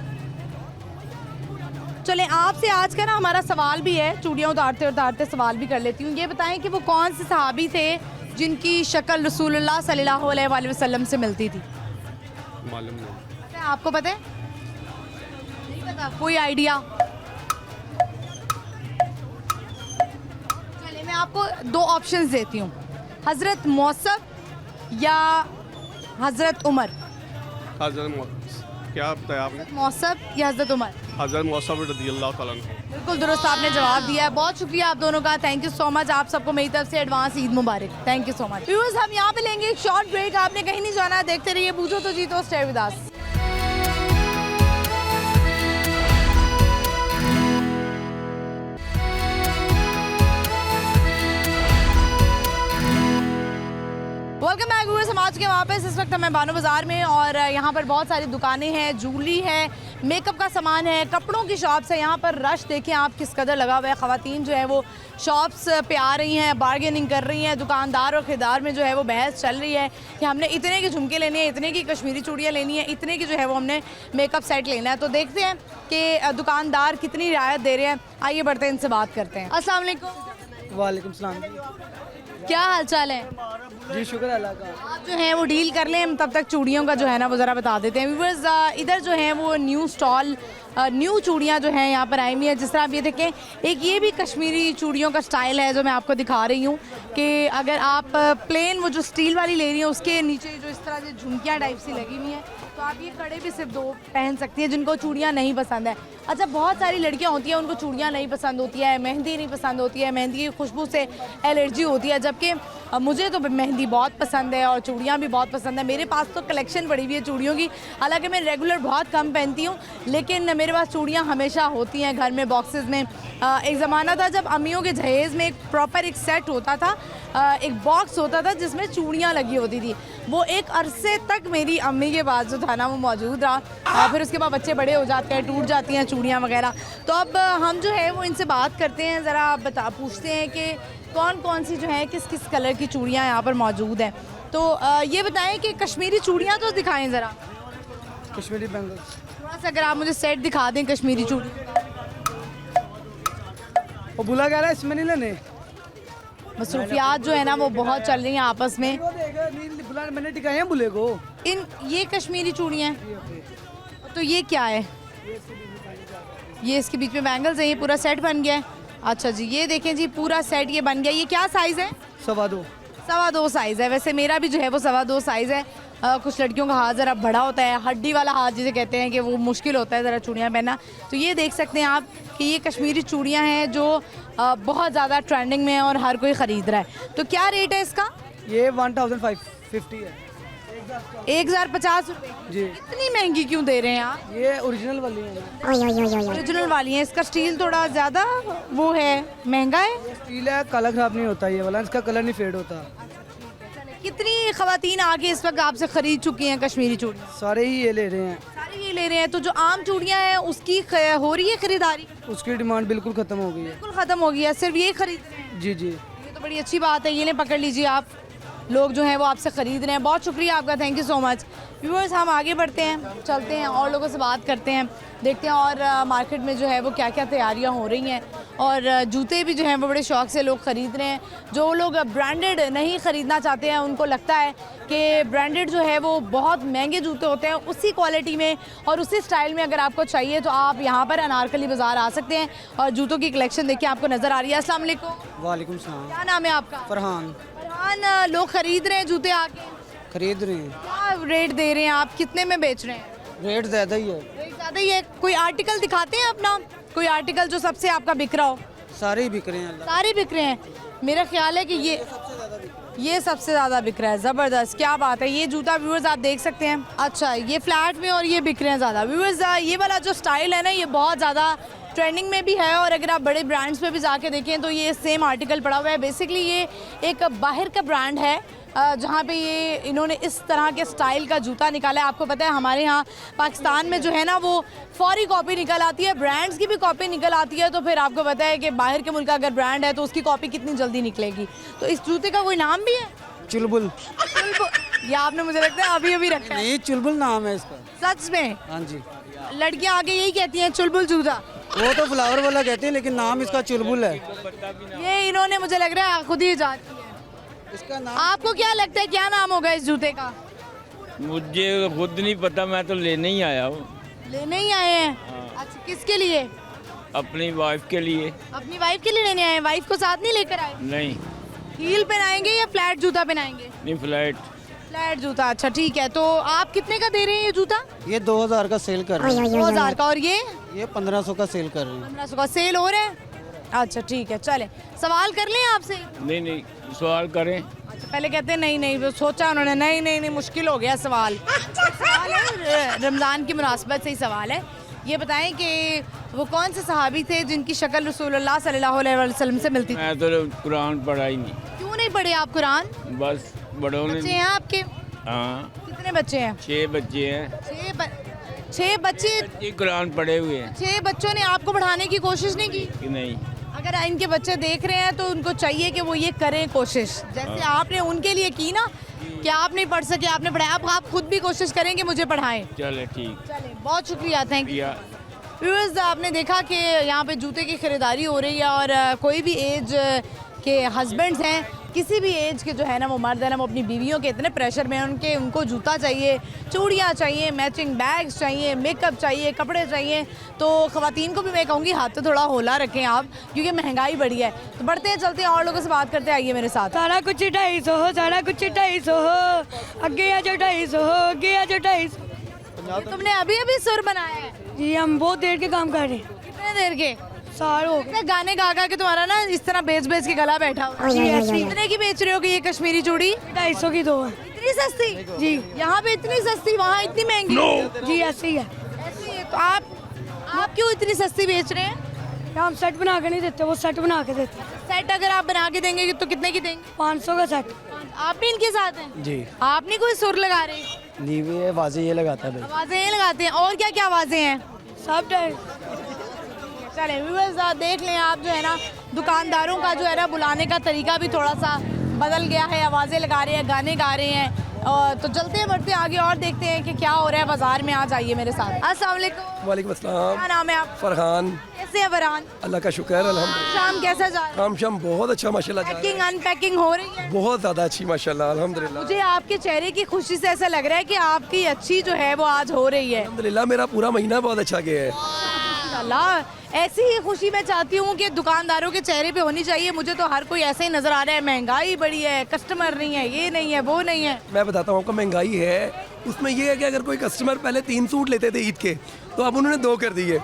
चलें आपसे आज का ना हमारा सवाल भी है, चूड़ियाँ उतारते उतारते सवाल भी कर लेती हूँ। ये बताएं कि वो कौन से सहाबी थे जिनकी शक्ल रसूलुल्लाह सल्लल्लाहु अलैहि वसल्लम से मिलती थी? मालूम नहीं। पता है? आपको पता है? नहीं पता? कोई आइडिया? चलिए मैं आपको 2 ऑप्शंस देती हूँ, हज़रत मौसब या हज़रत उमर। क्या बताया आपने? मौसब या हज़रत उमर? हज़रत मौसब रज़ियल्लाहु तआला अन्हु। बिल्कुल दुरुस्त आपने जवाब दिया है। बहुत शुक्रिया आप दोनों का, थैंक यू सो मच। आप सबको मेरी तरफ से advance Eid Mubarak. Thank you so much. Viewers हम यहाँ पे लेंगे एक शॉर्ट ब्रेक, आपने कहीं नहीं जाना, देखते रहिए बूझो तो जीतो, stay with us. Welcome back viewers, हम आज के वापस इस वक्त हमें बानो बाज़ार में, और यहाँ पर बहुत सारी दुकानें हैं, ज्वेलरी है, मेकअप का सामान है, कपड़ों की शॉप्स है। यहाँ पर रश देखें आप किस कदर लगा हुआ है। ख़वातीन जो है वो शॉप्स पे आ रही हैं, बार्गेनिंग कर रही हैं। दुकानदार और ख़रीदार में जो है वो बहस चल रही है कि हमने इतने की झुमके लेने हैं, इतने की कश्मीरी चूड़ियाँ लेनी है, इतने की जो है वो हमने मेकअप सेट लेना है। तो देखते हैं कि दुकानदार कितनी रियायत दे रहे हैं। आइए बढ़ते हैं, इनसे बात करते हैं। अस्सलाम वालेकुम। वालेकुम सलाम। क्या हाल चाल है? जी शुक्र अल्लाह का। आप जो है वो डील कर लें, हम तब तक चूड़ियों का जो है ना वो ज़रा बता देते हैं व्यूअर्स। इधर जो है वो न्यू स्टॉल, न्यू चूड़ियाँ जो हैं यहाँ पर आई हुई हैं। जिस तरह आप ये देखें, एक ये भी कश्मीरी चूड़ियों का स्टाइल है जो मैं आपको दिखा रही हूँ कि अगर आप प्लेन वो जो स्टील वाली ले रही हैं उसके नीचे जो इस तरह से झुमकियाँ टाइप सी लगी हुई हैं, तो आप ये कड़े भी सिर्फ 2 पहन सकती हैं जिनको चूड़ियाँ नहीं पसंद है। अच्छा, बहुत सारी लड़कियाँ होती हैं उनको चूड़ियाँ नहीं पसंद होती है, मेहंदी नहीं पसंद होती है, मेहंदी की खुशबू से एलर्जी होती है, जबकि मुझे तो मेहंदी बहुत पसंद है और चूड़ियाँ भी बहुत पसंद है। मेरे पास तो कलेक्शन पड़ी हुई है चूड़ियों की, हालांकि मैं रेगुलर बहुत कम पहनती हूँ, लेकिन मेरे पास चूड़ियाँ हमेशा होती हैं घर में बॉक्सेस में। एक ज़माना था जब अम्मियों के जहेज़ में एक प्रॉपर एक सेट होता था, एक बॉक्स होता था जिसमें चूड़ियाँ लगी होती थी। वो एक अरसे तक मेरी अम्मी के पास जो था ना वो मौजूद रहा। फिर उसके बाद बच्चे बड़े हो जाते हैं, टूट जाती हैं चूड़ियाँ वगैरह। तो अब हम जो है वो इनसे बात करते हैं, ज़रा पूछते हैं कि कौन कौन सी जो है किस किस कलर की चूड़ियाँ यहाँ पर मौजूद हैं। तो ये बताएं कि कश्मीरी चूड़ियाँ तो दिखाएं ज़रा, कश्मीरी बैंगल्स। थोड़ा सा अगर आप मुझे सेट दिखा दें कश्मीरी चूड़ी। वो बुला कह रहा है इसमें नहीं लेने। मसरूफियात जो है ना वो बहुत चल रही हैं आपस में। बुला मैंने टिकाए हैं बुले को। ये कश्मीरी चूड़ियाँ हैं, तो ये क्या है? ये इसके बीच में बैंगल्स हैं, ये पूरा सेट बन गया है। अच्छा जी, ये देखें जी पूरा सेट ये बन गया। ये क्या साइज़ है? 2.25। 2.25 साइज़ है। वैसे मेरा भी जो है वो 2.25 साइज़ है। कुछ लड़कियों का हाथ ज़रा बड़ा होता है, हड्डी वाला हाथ जिसे कहते हैं, कि वो मुश्किल होता है ज़रा चूड़ियाँ पहनना। तो ये देख सकते हैं आप कि ये कश्मीरी चूड़ियाँ हैं जो बहुत ज़्यादा ट्रेंडिंग में है और हर कोई ख़रीद रहा है। तो क्या रेट है इसका? ये 1550 है। 1050 रुपये जी। इतनी महंगी क्यों दे रहे हैं आप? ये ओरिजिनल वाली है। ओरिजिनल वाली है। इसका स्टील थोड़ा ज़्यादा वो है, महंगा है। स्टील है, कलर ख़राब नहीं होता ये वाला, इसका कलर नहीं फेड होता। कितनी ख़वातीन आके इस वक्त आपसे ख़रीद चुकी हैं कश्मीरी चूड़ी? सारे ही ये ले रहे हैं। सारे ये ले रहे हैं। तो जो आम चूड़ियाँ हैं उसकी हो रही है ख़रीदारी? उसकी डिमांड बिल्कुल ख़त्म हो गई है। बिल्कुल ख़त्म हो गई है, सिर्फ ये खरीद रहे हैं। जी जी। ये तो बड़ी अच्छी बात है। ये लें, पकड़ लीजिए आप। लोग जो हैं वो आपसे ख़रीद रहे हैं। बहुत शुक्रिया आपका, thank you so much. Viewers, हम आगे बढ़ते हैं, चलते हैं और लोगों से बात करते हैं, देखते हैं और मार्केट में जो है वो क्या क्या तैयारियां हो रही हैं। और जूते भी जो हैं वो बड़े शौक़ से लोग ख़रीद रहे हैं। जो लोग ब्रांडेड नहीं ख़रीदना चाहते हैं उनको लगता है कि ब्रांडेड जो है वो बहुत महंगे जूते होते हैं, उसी क्वालिटी में और उसी स्टाइल में अगर आपको चाहिए तो आप यहाँ पर अनारकली बाज़ार आ सकते हैं और जूतों की कलेक्शन देखिए आपको नज़र आ रही है। अस्सलाम वालेकुम। वालेकुम सलाम। क्या नाम है आपका? फरहान। फरहान, लोग खरीद रहे हैं जूते आके, खरीद रहे हैं। क्या रेट दे रहे हैं आप? कितने में बेच रहे हैं? रेट ज़्यादा ही है। रेट ज़्यादा ही है। कोई आर्टिकल दिखाते हैं अपना, कोई आर्टिकल जो सबसे आपका बिक रहा हो? सारे ही बिक रहे हैं। सारे बिक रहे हैं। मेरा ख्याल है कि ये सबसे ज़्यादा बिक रहा है। ज़बरदस्त, क्या बात है। ये जूता व्यूअर्स आप देख सकते हैं। अच्छा, ये फ्लैट में और ये बिक रहे हैं ज़्यादा। व्यूअर्स, ये वाला जो स्टाइल है ना ये बहुत ज़्यादा ट्रेंडिंग में भी है और अगर आप बड़े ब्रांड्स पे भी जाके देखें तो ये सेम आर्टिकल पड़ा हुआ है। बेसिकली ये एक बाहर का ब्रांड है जहाँ पे ये इन्होंने इस तरह के स्टाइल का जूता निकाला है। आपको पता है हमारे यहाँ पाकिस्तान में जो है ना वो फौरी कॉपी निकल आती है, ब्रांड्स की भी कॉपी निकल आती है। तो फिर आपको पता है कि बाहर के मुल्क का अगर ब्रांड है तो उसकी कॉपी कितनी जल्दी निकलेगी। तो इस जूते का कोई नाम भी है? चुलबुल। ये आपने मुझे लगता है अभी अभी रखा है। नहीं, चुलबुल नाम है इसका। सच में? हाँ जी। लड़कियाँ आगे यही कहती हैं चुलबुल जूता। वो तो फ्लावर वाला कहते हैं लेकिन नाम इसका चुलबुल है। ये इन्होंने मुझे लग रहा है खुद ही इजाद किया है। इसका नाम आपको क्या लगता है क्या नाम होगा इस जूते का? मुझे खुद नहीं पता, मैं तो लेने ही आया हूँ। लेने ही आए हैं? अच्छा, किसके लिए? अपनी वाइफ के लिए। अपनी वाइफ के लिए लेने आए हैं। वाइफ को साथ नहीं लेकर आए? नहीं। हील पहनाएंगे या फ्लैट जूता पहनाएंगे? नहीं, फ्लैट। फ्लैट जूता। अच्छा ठीक है। तो आप कितने का दे रहे हैं ये जूता? ये 2000 का सेल कर रहे हैं। 2000 का। और ये 1500 का सेल कर रहे हैं। 1500 का सेल हो रहा है। अच्छा ठीक है, चले सवाल कर लें आपसे। नहीं नहीं, सवाल करें। अच्छा, पहले कहते हैं नहीं नहीं, वो सोचा उन्होंने नहीं नहीं नहीं मुश्किल हो गया सवाल। सवाल है, रमज़ान की मुनासबत से ही सवाल है। ये बताएं कि वो कौन से सहाबी थे जिनकी शक्ल रसूलुल्लाह सल्लल्लाहु अलैहि वसल्लम से मिलती थी? मैं तो कुरान पढ़ा ही नहीं। क्यों नहीं पढ़े आप कुरान? बस बड़ों बच्चे ने। हैं आपके? हाँ। कितने बच्चे हैं? 6 बच्चे हैं। 6 बच्चे? ये कुरान पढ़े हुए हैं। 6 बच्चों ने आपको पढ़ाने की कोशिश नहीं की? कि नहीं। अगर इनके बच्चे देख रहे हैं तो उनको चाहिए कि वो ये करें कोशिश, जैसे आपने उनके लिए की ना कि आप नहीं पढ़ सके, आपने पढ़ाया। अब आप खुद भी कोशिश करें कि मुझे पढ़ाएं। चले ठीक। चले, बहुत शुक्रिया, थैंक यू। या व्यूअर्स, आपने देखा कि यहाँ पे जूते की ख़रीदारी हो रही है और कोई भी एज के हस्बैंड्स हैं किसी भी एज के जो है ना वो मर्द है ना, वो अपनी बीवियों के इतने प्रेशर में हैं, उनको जूता चाहिए, चूड़ियाँ चाहिए, मैचिंग बैग्स चाहिए, मेकअप चाहिए, कपड़े चाहिए। तो ख़वातीन को भी मैं कहूँगी हाथ तो थोड़ा होला रखें आप, क्योंकि महंगाई बढ़ी है। तो बढ़ते हैं, चलते हैं और लोगों से बात करते आइए मेरे साथ। सारा कुछ 250 हो, सारा कुछ 250 हो, अगे आ जाओ 250 हो, अगे आ जाओ 250। ये तुमने अभी अभी सुर बनाया है? जी हम बहुत देर के काम कर रहे हैं, कितने देर के? साल हो गए। गाने गा गा के तुम्हारा ना इस तरह बेच बेच के गला बैठा हुआ। जी ऐसी कितने की बेच रहे हो कि ये कश्मीरी चूड़ी? 250 की 2 है। इतनी सस्ती? जी यहाँ पे इतनी सस्ती, वहाँ इतनी महंगी? जी ऐसी है। ऐसी है। तो आप क्यों इतनी सस्ती बेच रहे हैं? हम सेट बना के नहीं देते, वो सेट बना के देते हैं। सेट अगर आप बना के देंगे तो कितने की देंगे? 500 का सेट। आप भी इनके साथ हैं? जी। आप नहीं कोई सुर लगा रहे? नीवी है, आवाज़ें ये लगाता है भाई। आवाजें ये लगाते हैं, और क्या क्या आवाजें हैं? सब चलें व्यूअर्स, देख लें आप जो है ना, दुकानदारों का जो है ना बुलाने का तरीका भी थोड़ा सा बदल गया है। आवाज़ें लगा रहे हैं, गाने गा रहे हैं। और तो चलते हैं, बढ़ते आगे और देखते हैं कि क्या हो रहा है बाजार में। आ जाइए मेरे साथ। अस्सलाम वालेकुम। वालेकुम अस्सलाम। क्या नाम है आप? फरहान। कैसे है फरहान? अल्लाह का शुक्र अल्हम्दुलिल्लाह। शाम कैसा जा रहा है? काम शाम बहुत अच्छा माशाल्लाह जा रहा पैकिंग अनपैकिंग हो रही है? है। बहुत ज़्यादा अच्छी माशाल्लाह अल्हम्दुलिल्लाह। मुझे आपके चेहरे की खुशी से ऐसा लग रहा है कि आपकी अच्छी जो है वो आज हो रही है। अल्हम्दुलिल्लाह मेरा पूरा महीना बहुत अच्छा गया है। अल्लाह, ऐसी ही खुशी मैं चाहती हूँ कि दुकानदारों के चेहरे पे होनी चाहिए। मुझे तो हर कोई ऐसे ही नजर आ रहा है, महंगाई बढ़ी है, कस्टमर नहीं है, ये नहीं है, वो नहीं है। मैं बताता हूँ आपको, महंगाई है उसमें ये है कि अगर कोई कस्टमर पहले 3 सूट लेते थे ईद के, तो अब उन्होंने 2 कर दिए।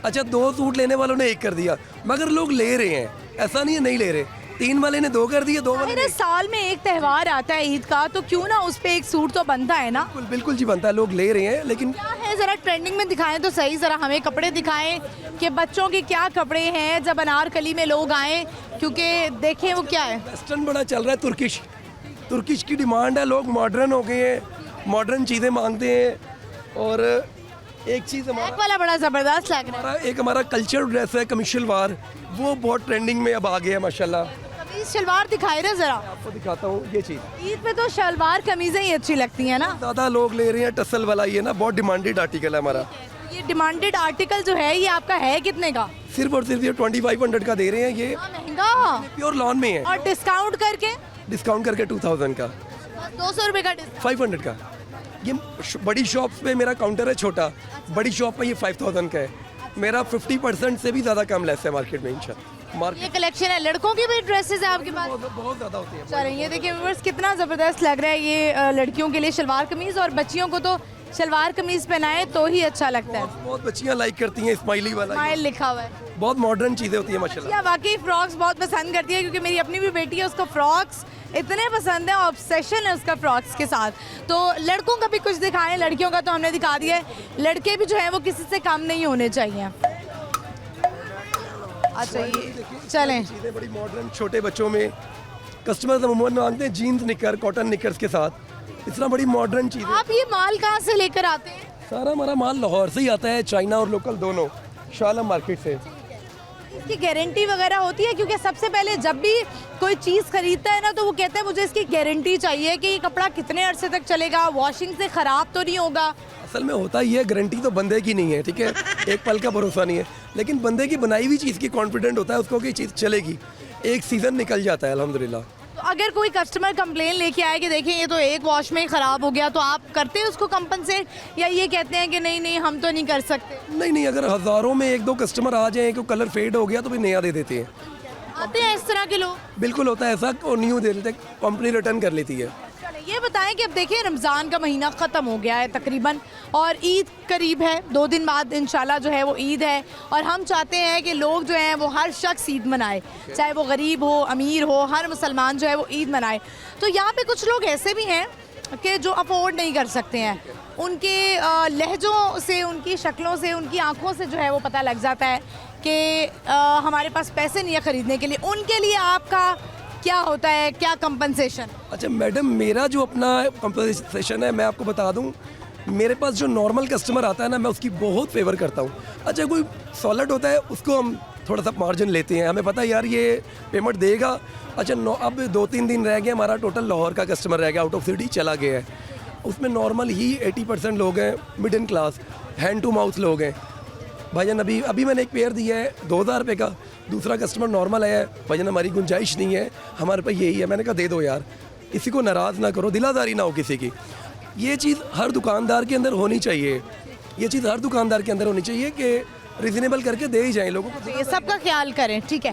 अच्छा 2 सूट लेने वालों ने 1 कर दिया, मगर लोग ले रहे हैं, ऐसा नहीं है नहीं ले रहे। 3 वाले ने 2 कर दिए, 2 वाले मेरे साल में एक त्यौहार आता है ईद का, तो क्यों ना उस पे एक सूट तो बनता है ना? बिल्कुल बिल्कुल जी बनता है, लोग ले रहे हैं। लेकिन क्या है, जरा ट्रेंडिंग में दिखाएं तो सही, जरा हमें कपड़े दिखाएं कि बच्चों के क्या कपड़े हैं जब अनारकली में लोग आए, क्योंकि देखें वो क्या है। वेस्टर्न बड़ा चल रहा है, तुर्किश की डिमांड है, लोग मॉडर्न हो गए हैं, मॉडर्न चीज़ें मांगते हैं। और एक चीज़ बैक वाला बड़ा ज़बरदस्त लग रहा है। हमारा कल्चर ड्रेस है कमीज वार, वो बहुत ट्रेंडिंग में अब आ गया है माशाल्लाह। कमीज शलवार दिखाई रहे जरा, आपको दिखाता हूँ ये चीज़। ईद पे तो शलवार कमीजें ही अच्छी लगती हैं ना। ज़्यादा लोग ले रहे हैं टसल वाला, ये ना बहुत डिमांडेड आर्टिकल है हमारा। ये डिमांडेड आर्टिकल जो है ये आपका है कितने का? सिर्फ और सिर्फ ये 2500 का दे रहे हैं, ये महंगा। प्योर लॉन में है, और डिस्काउंट करके? डिस्काउंट करके 2000 का, 200 रुपए का डिस्काउंट। 500 का। ये बड़ी शॉप्स पे मेरा काउंटर है छोटा, बड़ी शॉप पे ये 5000 का है। मेरा 50% से भी ज़्यादा कम लेस है मार्केट में इंशाल्लाह। ये कलेक्शन है, लड़कों की भी ड्रेसेस है आपके पास? बहुत ज़्यादा होती है। चलें ये देखिए व्यूअर्स, कितना ज़बरदस्त लग रहा है ये लड़कियों के लिए शलवार कमीज़, और बच्चियों को तो शलवार कमीज़ पहनाए तो ही अच्छा लगता है। बहुत बच्चियाँ लाइक करती हैं स्माइली वाला, स्माइल लिखा हुआ है। बहुत मॉडर्न चीज़ें होती है माशाल्लाह। या वाकई फ्रॉक्स बहुत पसंद करती है, क्योंकि मेरी अपनी भी बेटी है, उसको फ्रॉक्स इतने पसंद है, ऑब्सेशन है उसका फ्रॉक्स के साथ। तो लड़कों का भी कुछ दिखाएं, लड़कियों का तो हमने दिखा दिया है, लड़के भी जो है वो किसी से कम नहीं होने चाहिए। अच्छा ये चलें, चीज़ें बड़ी मॉडर्न, छोटे बच्चों में कस्टमर्स अमूमन मांगते हैं जीन्स निकर, कॉटन निकर्स के साथ, इस तरह बड़ी मॉडर्न चीज़ें। आप ये माल कहाँ से लेकर आते हैं? सारा हमारा माल लाहौर से ही आता है, चाइना और लोकल दोनों, शालम मार्केट से। इसकी गारंटी वगैरह होती है? क्योंकि सबसे पहले जब भी कोई चीज़ खरीदता है ना, तो वो कहता है मुझे इसकी गारंटी चाहिए कि ये कपड़ा कितने अरसे तक चलेगा, वॉशिंग से ख़राब तो नहीं होगा। असल में होता ही है, गारंटी तो बंदे की नहीं है, ठीक है, एक पल का भरोसा नहीं है, लेकिन बंदे की बनाई हुई चीज़ की कॉन्फिडेंट होता है उसको कि चीज़ चलेगी, एक सीज़न निकल जाता है अल्हम्दुलिल्लाह। तो अगर कोई कस्टमर कंप्लेन लेके आए कि देखें ये तो एक वॉश में ही ख़राब हो गया, तो आप करते हैं उसको कंपनसेट, या ये कहते हैं कि नहीं नहीं हम तो नहीं कर सकते? नहीं, अगर हज़ारों में 1-2 कस्टमर आ जाएँ कि कलर फेड हो गया तो फिर नया दे देते हैं। आते हैं इस तरह के लोग? बिल्कुल होता है ऐसा, और न्यू दे देते, कंपनी रिटर्न कर लेती है। ये बताएं कि अब देखिए रमज़ान का महीना ख़त्म हो गया है तकरीबन, और ईद करीब है, 2 दिन बाद इंशाल्लाह जो है वो ईद है, और हम चाहते हैं कि लोग जो हैं वो हर शख्स ईद मनाए, चाहे वो गरीब हो अमीर हो, हर मुसलमान जो है वो ईद मनाए। तो यहाँ पे कुछ लोग ऐसे भी हैं कि जो अफोर्ड नहीं कर सकते हैं, उनके लहजों से, उनकी शक्लों से, उनकी आँखों से जो है वो पता लग जाता है कि हमारे पास पैसे नहीं है ख़रीदने के लिए। उनके लिए आपका क्या होता है, क्या कंपनसेशन? अच्छा मैडम, मेरा जो अपना कंपनसेशन है मैं आपको बता दूं, मेरे पास जो नॉर्मल कस्टमर आता है ना, मैं उसकी बहुत फेवर करता हूं। अच्छा कोई सॉलिड होता है उसको हम थोड़ा सा मार्जिन लेते हैं, हमें पता है यार ये पेमेंट देगा। अच्छा अब 2-3 दिन रह गए, हमारा टोटल लाहौर का कस्टमर रह गया, आउट ऑफ सिटी चला गया है, उसमें नॉर्मल ही 80% लोग हैं middle class, hand to mouth लोग हैं। भाईजान अभी मैंने एक पेयर दिया है 2000 रुपये का, दूसरा कस्टमर नॉर्मल है, भजन हमारी गुंजाइश नहीं है, हमारे पास यही है। मैंने कहा दे दो यार, किसी को नाराज़ ना करो, दिलादारी ना हो किसी की। ये चीज़ हर दुकानदार के अंदर होनी चाहिए, ये चीज़ हर दुकानदार के अंदर होनी चाहिए कि रिजनेबल करके दे ही जाएं लोगों को। ये सबका ख्याल करें, ठीक है।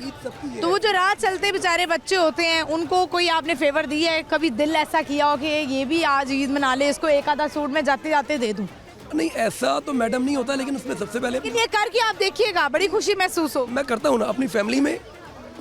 तो वो जो रात चलते बेचारे बच्चे होते हैं, उनको कोई आपने फेवर दिया है? कभी दिल ऐसा किया हो कि ये भी आज ईद मना ले, इसको एक आधा सूट में जाते जाते दे दूं? नहीं, ऐसा तो मैडम नहीं होता, लेकिन उसमें सबसे पहले लेकिन ये करके आप देखिएगा, बड़ी खुशी महसूस हो। मैं करता हूँ ना अपनी फैमिली में,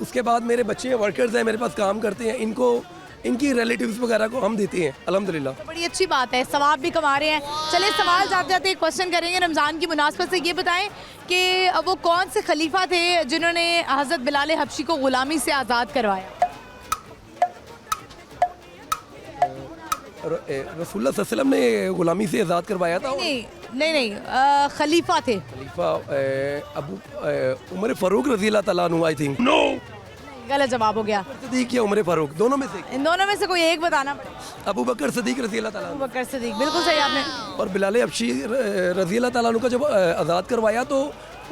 उसके बाद मेरे बच्चे वर्कर्स हैं, मेरे पास काम करते हैं, इनको इनकी रिलेटिव्स वगैरह को हम देते हैं अल्हम्दुलिल्लाह। तो बड़ी अच्छी बात है, सवाब भी कमा रहे हैं। चलिए सवाल जाते जाते एक क्वेश्चन करेंगे रमज़ान की मुनासबत से। ये बताएं कि वो कौन से खलीफा थे जिन्होंने हज़रत बिलाल हबशी को ग़ुलामी से आज़ाद करवाया? रसूलुल्लाह सल्लल्लाहु अलैहि वसल्लम ने गुलामी से आज़ाद करवाया था। नहीं, खलीफा थे। खलीफा उमर फारूक रज़ी अल्लाह तआला अन्हु, आई थिंक। नो, गलत जवाब हो गया। सदीक या उमर फारूक, दोनों में से। इन दोनों में से कोई एक बताना पड़ेगा। अबू बकर सदीक रज़ी अल्लाह तआला अन्हु। अबू बकर सिद्दीक, बिल्कुल सही आपने। और बिलाल हबशी रज़ी अल्लाह तआला अन्हु का जब आज़ाद करवाया तो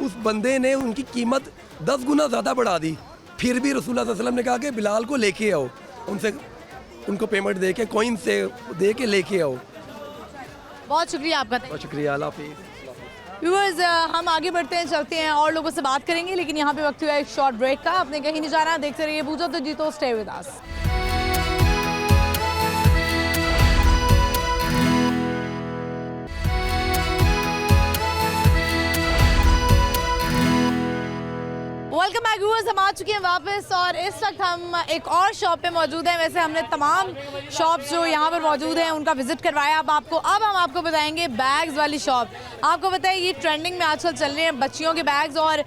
उस बंदे ने उनकी कीमत 10 गुना ज़्यादा बढ़ा दी। फिर भी रसूलुल्लाह सल्लल्लाहु अलैहि वसल्लम ने कहा कि बिलाल को लेके आओ, उनसे उनको पेमेंट दे के, कॉइन से दे के लेके आओ। बहुत शुक्रिया आपका। बहुत शुक्रिया, अल्लाह हाफ़िज़। व्यूअर्स, हम आगे बढ़ते हैं, चलते हैं और लोगों से बात करेंगे, लेकिन यहाँ पे वक्त हुआ एक शॉर्ट ब्रेक का। आपने कहीं नहीं जाना, देखते रहिए बूझो तो जीतो, stay with us. Welcome back viewers, हम आ चुके हैं वापस और इस वक्त हम एक और शॉप पे मौजूद हैं। वैसे हमने तमाम शॉप्स जो यहाँ पर मौजूद हैं उनका विजिट करवाया। अब हम आपको बताएंगे बैग्स वाली शॉप। आपको पता है ये ट्रेंडिंग में आजकल चल रहे हैं बच्चियों के बैग्स, और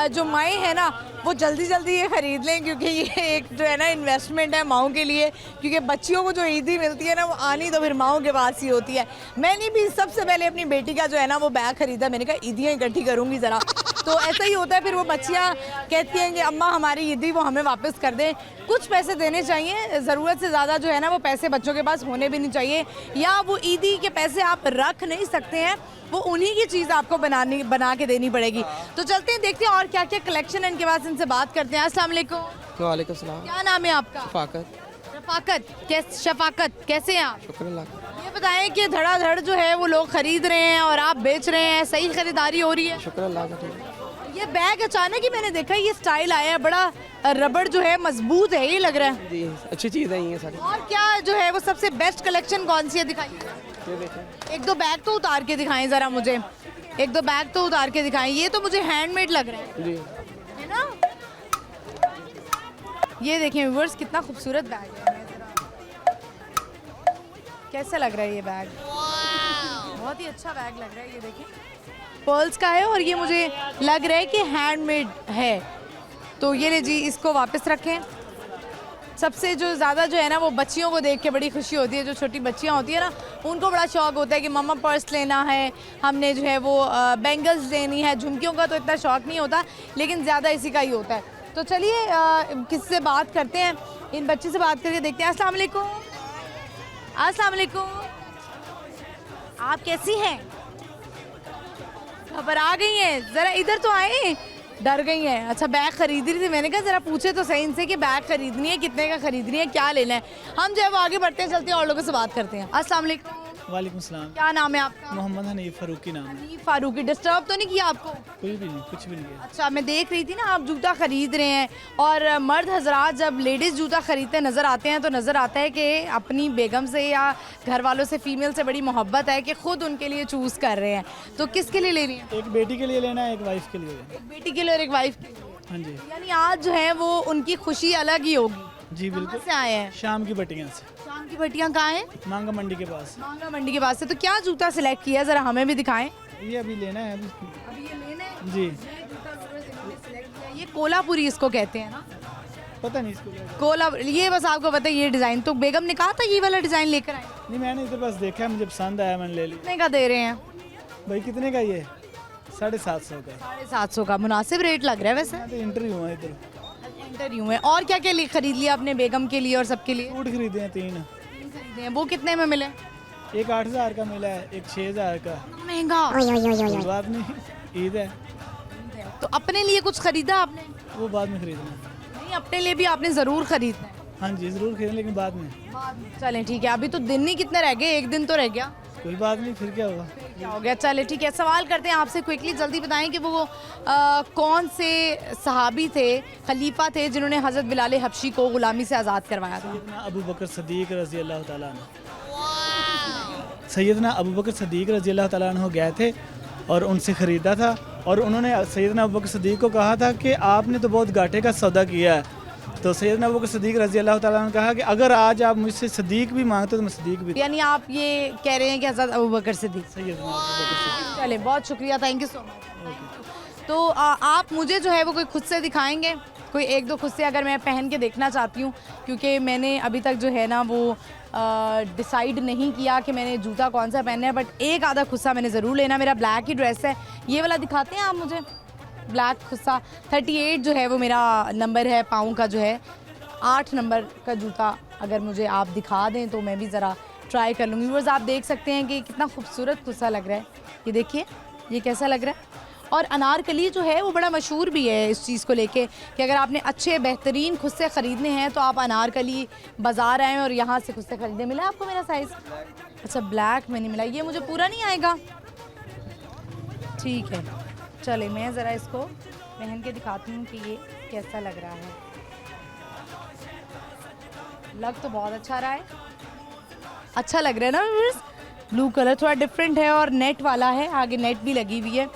जो माएँ हैं ना वो जल्दी जल्दी ये ख़रीद लें, क्योंकि ये एक जो है ना इन्वेस्टमेंट है माओं के लिए, क्योंकि बच्चियों को जो ईदी मिलती है ना वो आनी तो फिर माओं के पास ही होती है। मैंने भी सबसे पहले अपनी बेटी का जो है ना वो बैग ख़रीदा, मैंने कहा ईदियाँ इकट्ठी करूँगी ज़रा, तो ऐसा ही होता है। फिर वो बच्चियाँ कहती हैं कि अम्मा हमारी ईदी वो हमें वापस कर दें। कुछ पैसे देने चाहिए, ज़रूरत से ज़्यादा जो है ना वो पैसे बच्चों के पास होने भी नहीं चाहिए, या वो ईदी के पैसे आप रख नहीं सकते हैं, वो उन्हीं की चीज़ आपको बना के देनी पड़ेगी। तो चलते हैं, देखते हैं और क्या क्या कलेक्शन है इनके पास, इनसे बात करते हैं। अस्सलाम वालेकुम। वालेकुम सलाम। क्या नाम है आपका? शफाकत, कैसे हैं आप? शुक्र अल्लाह। ये बताएं कि धड़ाधड़ जो है वो लोग खरीद रहे हैं और आप बेच रहे हैं, सही खरीदारी हो रही है? शुक्र अल्लाह का। ये बैग अचानक ही मैंने देखा, ये स्टाइल आया है, बड़ा रबड़ जो है मजबूत है, ये लग रहा है जी, अच्छी चीज़ है ये सारी। और क्या जो है वो सबसे बेस्ट कलेक्शन कौन सी है, दिखाइए। एक दो बैग तो उतार के दिखाएं ज़रा मुझे, एक दो बैग तो उतार के दिखाएं। ये तो मुझे हैंडमेड लग रहा है जी, है ना। ये देखें व्यूअर्स, कितना खूबसूरत बैग है, कैसा लग रहा है ये बैग? बहुत ही अच्छा बैग लग रहा है। ये देखें पर्ल्स का है और ये मुझे लग रहा है कि हैंडमेड है। तो ये ले जी, इसको वापस रखें। सबसे जो ज़्यादा जो है ना वो बच्चियों को देख के बड़ी खुशी होती है, जो छोटी बच्चियाँ होती है ना उनको बड़ा शौक होता है कि मम्मा पर्स लेना है, हमने जो है वो बैंगल्स लेनी है। झुमकियों का तो इतना शौक नहीं होता, लेकिन ज़्यादा इसी का ही होता है। तो चलिए किसी से बात करते हैं, इन बच्चे से बात करके देखते हैं। अस्सलाम वालेकुम। अस्सलाम वालेकुम, आप कैसी हैं? खबर आ गई है, ज़रा इधर तो आए, डर गई हैं। अच्छा, बैग खरीद रही थी, मैंने कहा ज़रा पूछे तो सही इनसे कि बैग खरीदनी है, कितने का खरीदनी है, क्या लेना है। हम जो है वो आगे बढ़ते हैं, चलते हैं और लोगों से बात करते हैं। अस्सलाम वालेकुम। वालेकुम सलाम। क्या नाम है आपका? मोहम्मद हनीफ फारूकी नाम है। हनीफ फारूकी। डिस्टर्ब तो नहीं किया आपको? कोई भी नहीं, कुछ भी नहीं है। अच्छा, मैं देख रही थी ना आप जूता खरीद रहे हैं, और मर्द हजरात जब लेडीज़ जूता खरीदते नज़र आते हैं तो नज़र आता है कि अपनी बेगम से या घर वालों से, फीमेल से बड़ी मोहब्बत है कि ख़ुद उनके लिए चूज़ कर रहे हैं। तो किसके लिए ले रही हैं? एक बेटी के लिए लेना है, एक वाइफ के लिए लेना है। एक बेटी के लिए और एक वाइफ के लिए। हाँ जी। यानी आज जो है वो उनकी खुशी अलग ही होगी। जी बिल्कुल। कहाँ से आए हैं? शाम की बटियाँ से। शाम की बटियाँ कहाँ हैं? मांगा मंडी के पास। मांगा मंडी के पास से। तो क्या जूता सिलेक्ट किया, ज़रा हमें भी दिखाएं। ये अभी लेना है। अभी ये लेना है जी। ये कोलापुरी इसको कहते हैं ना? पता नहीं इसको क्या। कोला, ये बस आपको पता है ये डिज़ाइन। तो बेगम ने कहा था ये वाला डिज़ाइन लेकर आए। नहीं, मैंने इधर बस देखा है, मुझे पसंद आया, मैंने ले लिया। कितने का दे रहे हैं भाई? कितने का ये? 750 का। 750 का मुनासिब रेट लग रहा है वैसे। तो इंटरव्यू है इधर। इंटरव्यू में। और क्या क्या खरीद लिया आपने बेगम के लिए और सबके लिए? सूट खरीदे हैं 3 खरीदे हैं। वो कितने में मिले? एक 8000 का मिला है, एक 6000 का। महंगा। कोई बात नहीं, ईद है। है। तो अपने लिए कुछ खरीदा आपने? वो बाद में खरीदना है। नहीं, अपने लिए भी आपने ज़रूर खरीदना है। हाँ जी, ज़रूर खरीदें, लेकिन बाद में। चलें ठीक है, अभी तो दिन ही कितने रह गए, एक दिन तो रह गया। कोई बात नहीं, फिर क्या होगा। क्या हो गया, चले ठीक है। सवाल करते हैं आपसे, क्विकली जल्दी बताएं कि वो कौन से सहाबी थे, खलीफा थे, जिन्होंने हज़रत बिलाल हबशी को गुलामी से आज़ाद करवाया था? सैयदना अबू बकर सदीक रज़ी अल्लाह ताला अन्हु। सैयदना अबू बकर सदीक रज़ी अल्लाह ताला अन्हु गए थे और उनसे ख़रीदा था, और उन्होंने सैयदना अबू बकर सदीक को कहा था कि आपने तो बहुत घाटे का सौदा किया है। तो सैयदना अबू बकर सदीक रज़ी अल्लाह ताला ने कहा कि अगर आज आप मुझसे सदीक भी मांगते तो मैं सदीक भी। यानी आप ये कह रहे हैं कि हज़रत अबू बकर सिद्दीक़। सैयदना अबू बकर सदीक। चले, बहुत शुक्रिया, थैंक यू सो मच। तो आप मुझे जो है वो कोई खुद से दिखाएंगे, कोई एक दो खुद से, अगर मैं पहन के देखना चाहती हूँ, क्योंकि मैंने अभी तक जो है ना वो डिसाइड नहीं किया कि मैंने जूता कौन सा पहनना है, बट एक आधा खुस्सा मैंने ज़रूर लेना। मेरा ब्लैक ही ड्रेस है, ये वाला दिखाते हैं आप मुझे, ब्लैक खुस्सा 38 जो है वो मेरा नंबर है, पाँव का जो है 8 नंबर का जूता अगर मुझे आप दिखा दें तो मैं भी ज़रा ट्राई कर लूँगी। बस आप देख सकते हैं कि कितना खूबसूरत खुस्सा लग रहा है, ये देखिए ये कैसा लग रहा है। और अनारकली जो है वो बड़ा मशहूर भी है इस चीज़ को लेके कि अगर आपने अच्छे बेहतरीन खुस्से ख़रीदने हैं तो आप अनारकली बाज़ार आएँ और यहाँ से खुस्से ख़रीदें। मिला आपको मेरा साइज़? अच्छा, ब्लैक में नहीं मिला, ये मुझे पूरा नहीं आएगा। ठीक है, चले मैं ज़रा इसको पहन के दिखाती हूँ कि ये कैसा लग रहा है। लग तो बहुत अच्छा रहा है, अच्छा लग रहा है ना व्यूअर्स। ब्लू कलर थोड़ा डिफरेंट है और नेट वाला है, आगे नेट भी लगी हुई है।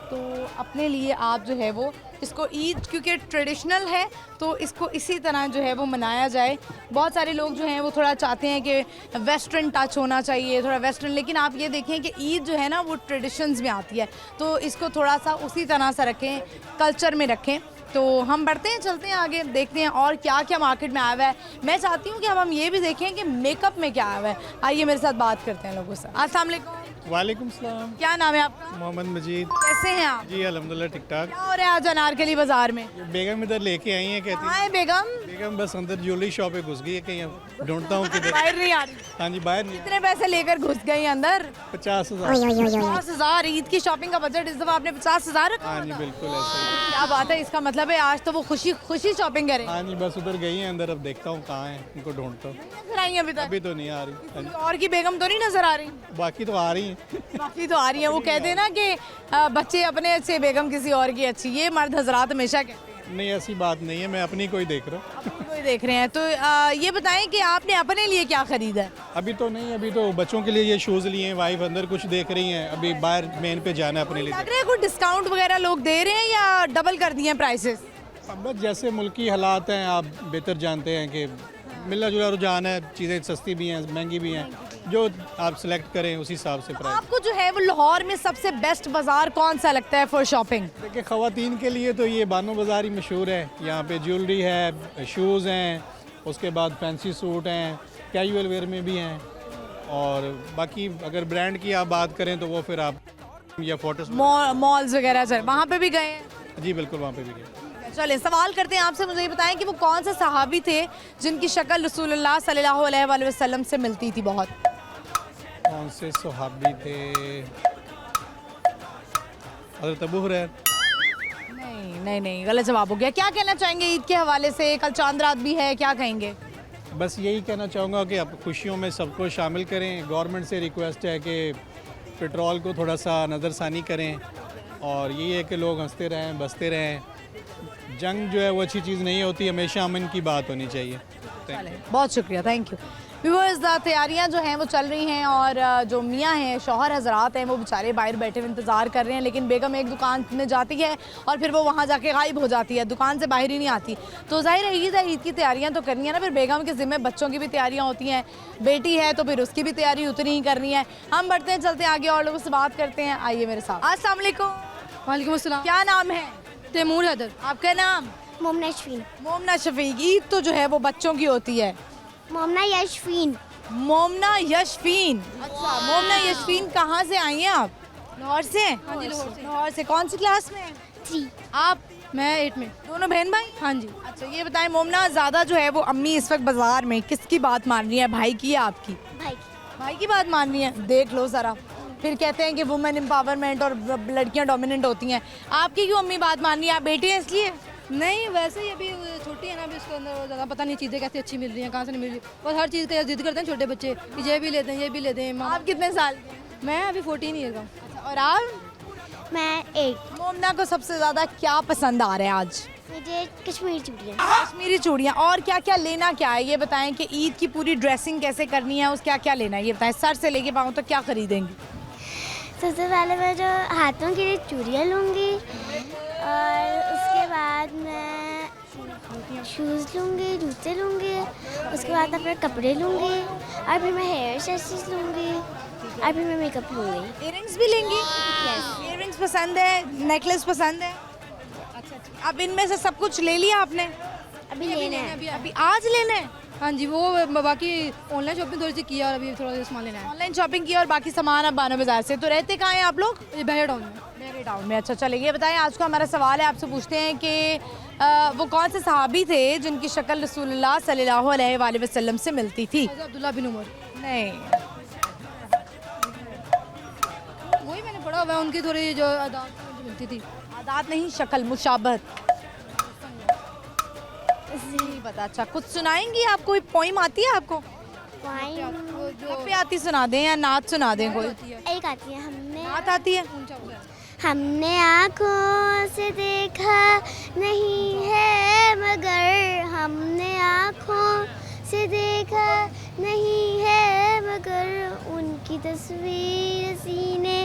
तो अपने लिए आप जो है वो इसको ईद, क्योंकि ट्रेडिशनल है तो इसको इसी तरह जो है वो मनाया जाए। बहुत सारे लोग जो हैं वो थोड़ा चाहते हैं कि वेस्टर्न टच होना चाहिए, थोड़ा वेस्टर्न, लेकिन आप ये देखें कि ईद जो है ना वो ट्रेडिशंस में आती है, तो इसको थोड़ा सा उसी तरह से रखें, कल्चर में रखें। तो हम बढ़ते हैं, चलते हैं आगे, देखते हैं और क्या क्या मार्केट में आया हुआ है। मैं चाहती हूँ कि अब हम ये भी देखें कि मेकअप में क्या आया हुआ है। आइए मेरे साथ बात करते हैं लोगों से। अस्सलाम वालेकुम। वालेकुम सलाम। क्या नाम है आपका? मोहम्मद मजीद। कैसे हैं आप? जी अल्हम्दुलिल्लाह ठीक ठाक। क्या हो रहा है आज अनारकली बाजार में? बेगम इधर लेके आई है, कहती कहाँ है बेगम? बेगम बस अंदर ज्वेलरी शॉप पे घुस गई है, कहीं ढूंढता हूँ किधर। बाहर नहीं आ रही? हाँ जी, बाहर नहीं। कितने पैसे लेकर घुस गई अंदर? 50,000। 50,000। ईद की शॉपिंग का बजट इस दफा आपने 50,000 रखा? हाँ जी, बिल्कुल ऐसा ही। क्या बात है, इसका मतलब है आज तो वो खुशी खुशी शॉपिंग करें। हाँ जी, बस उधर गई है अंदर, अब देखता हूँ कहाँ है, उनको ढूंढता हूँ। नजर आई अभी तक? अभी तो नहीं आ रही। हाँ जी, और की बेगम तो नहीं नजर आ रही? बाकी तो आ रही हैं। बाकी तो आ रही है। वो कहते हैं ना कि बच्चे अपने अच्छे, बेगम किसी और की अच्छी, ये मर्द हजरात हमेशा कहते हैं। नहीं, ऐसी बात नहीं है, मैं अपनी कोई देख रहा हूँ। अपनी कोई देख रहे हैं। तो ये बताएं कि आपने अपने लिए क्या खरीदा है? अभी तो नहीं, अभी तो बच्चों के लिए ये शूज़ लिए हैं, वाइफ अंदर कुछ देख रही हैं, अभी बाहर मेन पे जाना है अपने लिए। लग रहा है कोई डिस्काउंट वगैरह लोग दे रहे हैं या डबल कर दिए हैं प्राइसेस? अब बस जैसे मुल्की हालात हैं, आप बेहतर जानते हैं कि मिलना जुला रुझान है, चीज़ें सस्ती भी हैं, महंगी भी हैं, जो आप सिलेक्ट करें उसी हिसाब से प्राइस। आपको जो है वो लाहौर में सबसे बेस्ट बाजार कौन सा लगता है फॉर शॉपिंग? देखिए, ख़वातीन के लिए तो ये बानो बाज़ार ही मशहूर है। यहाँ पे ज्वेलरी है, शूज़ हैं, उसके बाद फैंसी सूट हैं, कैजुअल वेयर में भी हैं, और बाकी अगर ब्रांड की आप बात करें तो वो फिर आप या फोटोस मॉल्स वगैरह से वहाँ पे भी गए हैं? जी बिल्कुल, वहाँ पे भी गए। चलिए सवाल करते हैं आपसे, मुझे ये बताएं कि वो कौन से सहाबी थे जिनकी शक्ल रसूलुल्लाह सल्लल्लाहु अलैहि वसल्लम से मिलती थी बहुत? कौन से सहाबी थे? हज़रत अबू हुरैरा। नहीं, गलत जवाब हो गया। क्या कहना चाहेंगे ईद के हवाले से? कल चांद रात भी है, क्या कहेंगे? बस यही कहना चाहूँगा कि आप खुशियों में सबको शामिल करें। गवर्नमेंट से रिक्वेस्ट है कि पेट्रोल को थोड़ा सा नज़रसानी करें, और यही है कि लोग हंसते रहें, बसते रहें। जंग जो है वो अच्छी चीज़ नहीं होती, हमेशा अमन की बात होनी चाहिए। बहुत शुक्रिया, थैंक यू। व्यूअर्स, तैयारियां जो हैं वो चल रही हैं, और जो मियाँ हैं, शौहर हजरात हैं, वो बेचारे बाहर बैठे हुए इंतज़ार कर रहे हैं, लेकिन बेगम एक दुकान में जाती है और फिर वो वहाँ जाके गायब हो जाती है, दुकान से बाहर ही नहीं आती। तो ज़ाहिर है ईद की तैयारियां तो करनी है ना, फिर बेगम के ज़िम्मे बच्चों की भी तैयारियाँ होती हैं, बेटी है तो फिर उसकी भी तैयारी उतनी ही करनी है। हम बढ़ते हैं, चलते हैं आगे और लोगों से बात करते हैं। आइए मेरे साथ। अस्सलाम वालेकुम। वालेकुम अस्सलाम। क्या नाम है? तैमूर हैदर। आपका नाम? मोमना शफीन। मोमना शफीक। ईद तो जो है वो बच्चों की होती है। मोमना यशफीन। मोमना यशफीन। अच्छा, मोमना यशफीन कहाँ से आई हैं आप? लाहौर से? हाँ जी, लाहौर से। लाहौर से। कौन सी क्लास में? 3। आप? मैं 8 में। दोनों बहन भाई? हाँ जी। अच्छा, ये बताएं मोमना, ज़्यादा जो है वो अम्मी इस वक्त बाजार में किसकी बात मान रही है, भाई की या आपकी? भाई की। भाई की बात मान रही है। देख लो ज़रा, फिर कहते हैं कि वुमेन एम्पावरमेंट और लड़कियां डोमिनेंट होती हैं। आपकी क्यों अम्मी बात मान रही है? आप बेटी हैं इसलिए? नहीं, वैसे ही अभी छोटी है ना, अभी उसके अंदर ज़्यादा पता नहीं चीज़ें कैसी अच्छी मिल रही हैं, कहाँ से नहीं मिल रही। बस हर चीज़ का जिद करते हैं छोटे बच्चे कि ये भी लेते हैं, ये भी लेते हैं। आप कितने साल के हैं? मैं अभी 14 ईयर का हूँ। अच्छा, और आप? मैं 8। मोमना को सबसे ज़्यादा क्या पसंद आ रहा है आज? मुझे कश्मीरी चूड़ियाँ। कश्मीरी चूड़ियाँ। और क्या क्या लेना क्या है ये बताएं कि ईद की पूरी ड्रेसिंग कैसे करनी है, उस क्या क्या लेना है ये बताएं। सर से लेके पाँव तक क्या खरीदेंगी? सबसे पहले मैं जो हाथों के लिए चूड़ियाँ लूँगी और उसके बाद मैं शूज़ लूँगी, जूते लूँगी, उसके बाद अपने कपड़े लूँगी और फिर मैं हेयर एक्सेसरीज लूँगी और फिर मैं मेकअप लूँगी। इयररिंग्स भी लेंगी? यस। इयररिंग्स पसंद है, नेकलेस पसंद है? अच्छा, अब इनमें से सब कुछ ले लिया आपने? अभी लेना है। अभी आज लेना है? हाँ जी, वो बाकी ऑनलाइन शॉपिंग थोड़ी सी किया और अभी थोड़ा सा सामान लेना है। ऑनलाइन शॉपिंग की और बाकी सामान अब बानो बाजार से। तो रहते कहाँ हैं आप लोग? ये बहरे टाउन में। बहरे टाउन में। अच्छा, चलिए ये बताएं, आज का हमारा सवाल है, आपसे पूछते हैं कि वो कौन से सहाबी थे जिनकी शक्ल रसूलुल्लाह सल्लल्लाहु अलैहि वसल्लम से मिलती थी? अब्दुल्ला बिन उमर। नहीं, वही मैंने पढ़ा हुआ है, उनकी थोड़ी जो आदात मिलती थी। आदात नहीं, शक्ल, मुशाबहत नहीं पता। अच्छा, कुछ सुनाएंगी आप? कोई पोइम आती है आपको? जब भी आती सुना दें या नात सुना दें कोई। एक आती है। नात आती है? हमने आँखों से देखा नहीं है मगर, हमने आँखों से देखा नहीं है मगर, उनकी तस्वीर सीने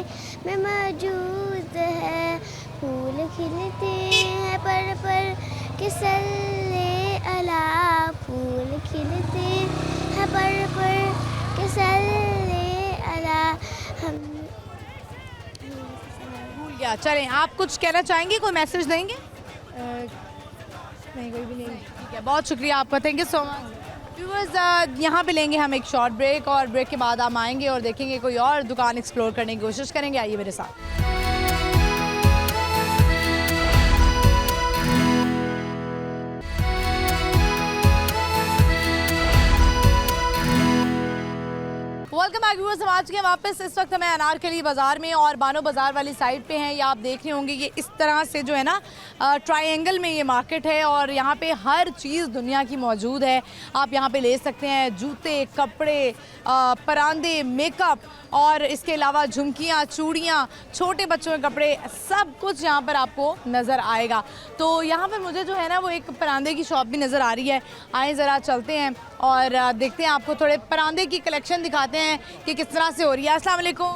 में मौजूद है। फूल खिलते हैं पर के सल्ले अला, फूल खिलते हैं पर के सल्ले अला। हम भूल गया। चलें, आप कुछ कहना चाहेंगे, कोई मैसेज देंगे? नहीं, कोई भी नहीं। ठीक है, बहुत शुक्रिया आपका, thank you so much. Viewers, यहाँ पे लेंगे हम एक शॉर्ट ब्रेक और ब्रेक के बाद हम आएंगे और देखेंगे कोई और दुकान एक्सप्लोर करने की कोशिश करेंगे। आइए मेरे साथ। वेलकम बैक व्यूअर्स, हम आज के वापस इस वक्त हमें अनारकली बाज़ार में और बानो बाज़ार वाली साइड पे हैं। ये आप देख रहे होंगे, ये इस तरह से जो है ना ट्रायंगल में ये मार्केट है और यहाँ पे हर चीज़ दुनिया की मौजूद है। आप यहाँ पे ले सकते हैं जूते, कपड़े, परांदे, मेकअप और इसके अलावा झुमकियाँ, चूड़ियाँ, छोटे बच्चों के कपड़े, सब कुछ यहाँ पर आपको नज़र आएगा। तो यहाँ पर मुझे जो है ना वो एक परांदे की शॉप भी नज़र आ रही है। आए ज़रा चलते हैं और देखते हैं, आपको थोड़े परांदे की कलेक्शन दिखाते हैं कि किस तरह से हो रही है। अस्सलाम वालेकुम।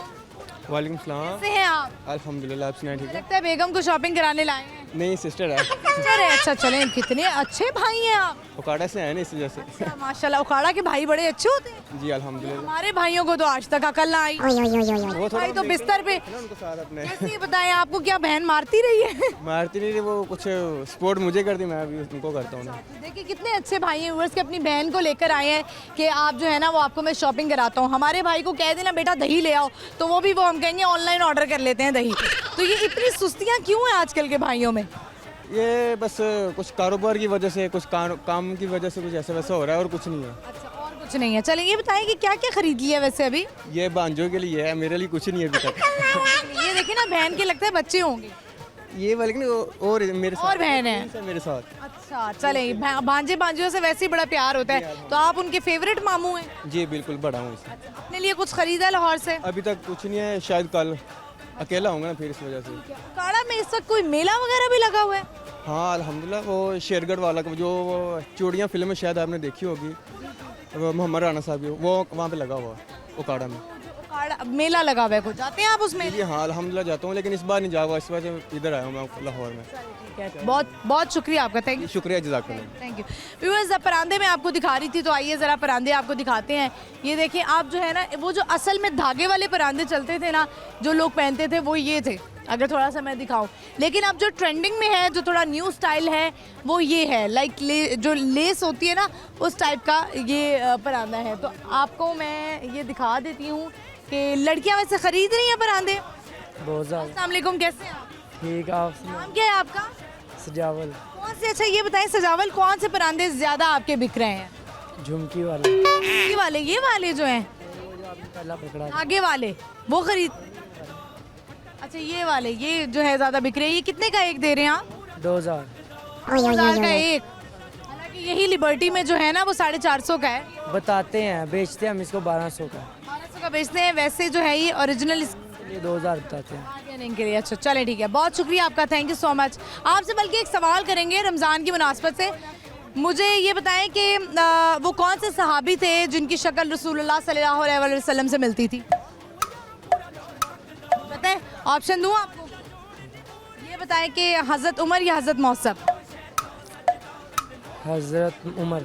वालेकुम सलाम। कैसे हैं आप? अल्हम्दुलिल्लाह, आप सुनाए ठीक है? लगता है बेगम को शॉपिंग कराने लाए हैं। नहीं, सिस्टर है। सिस्टर है? अच्छा, चलें, कितने अच्छे भाई हैं आप। उकाड़ा से आए ना, इस वजह से। अच्छा, माशाल्लाह, उखाड़ा के भाई बड़े अच्छे होते हैं। जी अल्हम्दुलिल्लाह। हमारे भाइयों को तो आज तक अकल ना आई। वो थोड़ा भाई तो बिस्तर पे। उनको साथ अपने कैसे ये बताएं, आपको क्या बहन मारती रही है? मारती नहीं रही, वो कुछ सपोर्ट मुझे करती, मैं भी उनको करता हूँ। देखिए कितने अच्छे भाई हैं व्यूअर्स के अपनी बहन को लेकर आए हैं कि आप जो है ना वो आपको मैं शॉपिंग कराता हूँ। हमारे भाई को कह देना बेटा दही ले आओ, तो वो भी वो हम कहेंगे ऑनलाइन ऑर्डर कर लेते हैं दही। तो ये इतनी सुस्तियाँ क्यों हैं आजकल के भाइयों में? ये बस कुछ कारोबार की वजह से, कुछ काम की वजह से कुछ ऐसा वैसा हो रहा है और कुछ नहीं है। अच्छा, और कुछ नहीं है। चलिए ये बताएं कि क्या क्या खरीद लिया वैसे अभी? ये बांझों के लिए है, मेरे लिए कुछ नहीं है अभी तक। ये देखिए ना, बहन के लगता है बच्चे होंगे। ये बल्कि और मेरे साथ और बहन है मेरे साथ। अच्छा, चले, भांजे भांजियों से वैसे ही बड़ा प्यार होता है, तो आप उनके फेवरेट मामू हैं? जी बिल्कुल, बड़ा हूँ इसे। अपने लिए कुछ खरीदा लाहौर से? अभी तक कुछ नहीं है, शायद कल अकेला होऊंगा ना, फिर इस वजह से। काड़ा में इस वक्त कोई मेला वगैरह भी लगा हुआ है? हाँ अल्हम्दुलिल्लाह, वो शेरगढ़ वाला जो चूड़ियाँ फिल्म में शायद आपने देखी होगी, वो मोहम्मद राना साहब की, वो वहाँ पे लगा हुआ उकाड़ा में। काड़ा मेला लगा हुआ है, कुछ जाते हैं आप उसमें? जी हाँ अल्हम्दुलिल्लाह जाता हूँ, लेकिन इस बार नहीं जा हुआ, इस बार इधर आया हूँ मैं लाहौर में। ठीक है, बहुत बहुत शुक्रिया आपका, थैंक यू। शुक्रिया, जज़ाकल्लाह। Thank you. व्यूअर्स, परांदे में आपको दिखा रही थी, तो आइए ज़रा परांदे आपको दिखाते हैं। ये देखिए आप जो है ना, वो जो असल में धागे वाले परांदे चलते थे ना, जो लोग पहनते थे, वो ये थे। अगर थोड़ा सा मैं दिखाऊं, लेकिन अब जो ट्रेंडिंग में है, जो थोड़ा न्यू स्टाइल है, वो ये है लाइक जो लेस होती है ना, उस टाइप का ये परांदा है। तो आपको मैं ये दिखा देती हूँ कि लड़कियाँ वैसे ख़रीद रही हैं परांदे बहुत ज़्यादा। अस्सलाम वालेकुम, कैसे हैं आप? ठीक है, आप नाम क्या है आपका? सजावल। कौन से, अच्छा ये बताएं सजावल, कौन से परांदे ज़्यादा आपके बिक रहे हैं? झुमकी वाले। ये वाले जो हैं? पहला पकड़ा आगे वाले वो खरीद, अच्छा ये वाले, ये जो है ज़्यादा बिक रहे हैं। ये कितने का एक दे रहे हैं आप? 2000 2000 का एक। हालांकि यही लिबर्टी में जो है ना वो 450 का है। बताते हैं, बेचते हैं हम इसको 1200 का, 1200 का बेचते हैं। वैसे जो है ये ओरिजिनल ये 2000 बताते हैं। के लिए। अच्छा चलें ठीक है, बहुत शुक्रिया आपका, थैंक यू सो मच। आपसे बल्कि एक सवाल करेंगे रमज़ान की मुनासबत से। मुझे ये बताएं कि वो कौन से सहाबी थे जिनकी शक्ल रसूलुल्लाह सल्लल्लाहु अलैहि वसल्लम से मिलती थी? पता है? ऑप्शन दूँ आपको? ये बताएं कि हज़रत उमर या हज़रत मौसब? हज़रत उमर।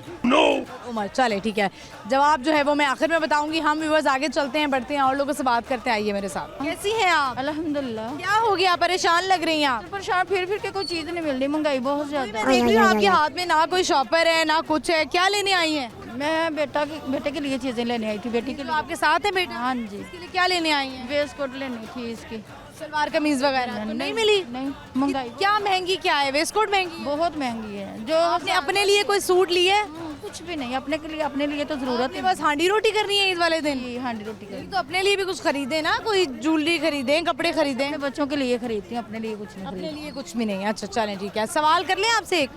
उमर। चले ठीक है, जवाब जो है वो मैं आखिर में बताऊंगी। हम व्यूअर्स आगे चलते हैं, बढ़ते हैं और लोगों से बात करते हैं। आइए मेरे साथ। कैसी हैं आप? अल्हम्दुलिल्लाह। क्या हो गया, परेशान लग रही हैं आप? परेशान फिर के कोई चीज़ नहीं मिल रही, महंगाई बहुत ज़्यादा। मैं देख रही हूँ आपके हाथ में ना कोई शॉपर है ना कुछ है, क्या लेने आई हैं? मैं बेटे के लिए चीज़ें लेने आई थी, बेटी के तो लिए। आपके साथ है बेटा? हाँ जी। इसके लिए क्या लेने आई हैं? वेस्ट कोट लेनी थी इसकी, सलवार कमीज वगैरह तो नहीं मिली? नहीं, महंगाई क्या महंगी क्या है? वेस्ट कोट महंगी? बहुत महंगी है। जो आपने अपने लिए कोई सूट लिए? कुछ भी नहीं, अपने लिए तो ज़रूरत है। बस हांडी रोटी करनी है इस वाले दिन? हांडी रोटी करनी। तो अपने लिए भी कुछ खरीदे ना, कोई ज्वेलरी खरीदे, कपड़े खरीदे। अपने बच्चों के लिए खरीदती हूँ, अपने लिए कुछ नहीं अपने खरीदती। लिए कुछ भी नहीं। अच्छा चलें ठीक है, सवाल कर लें आपसे एक।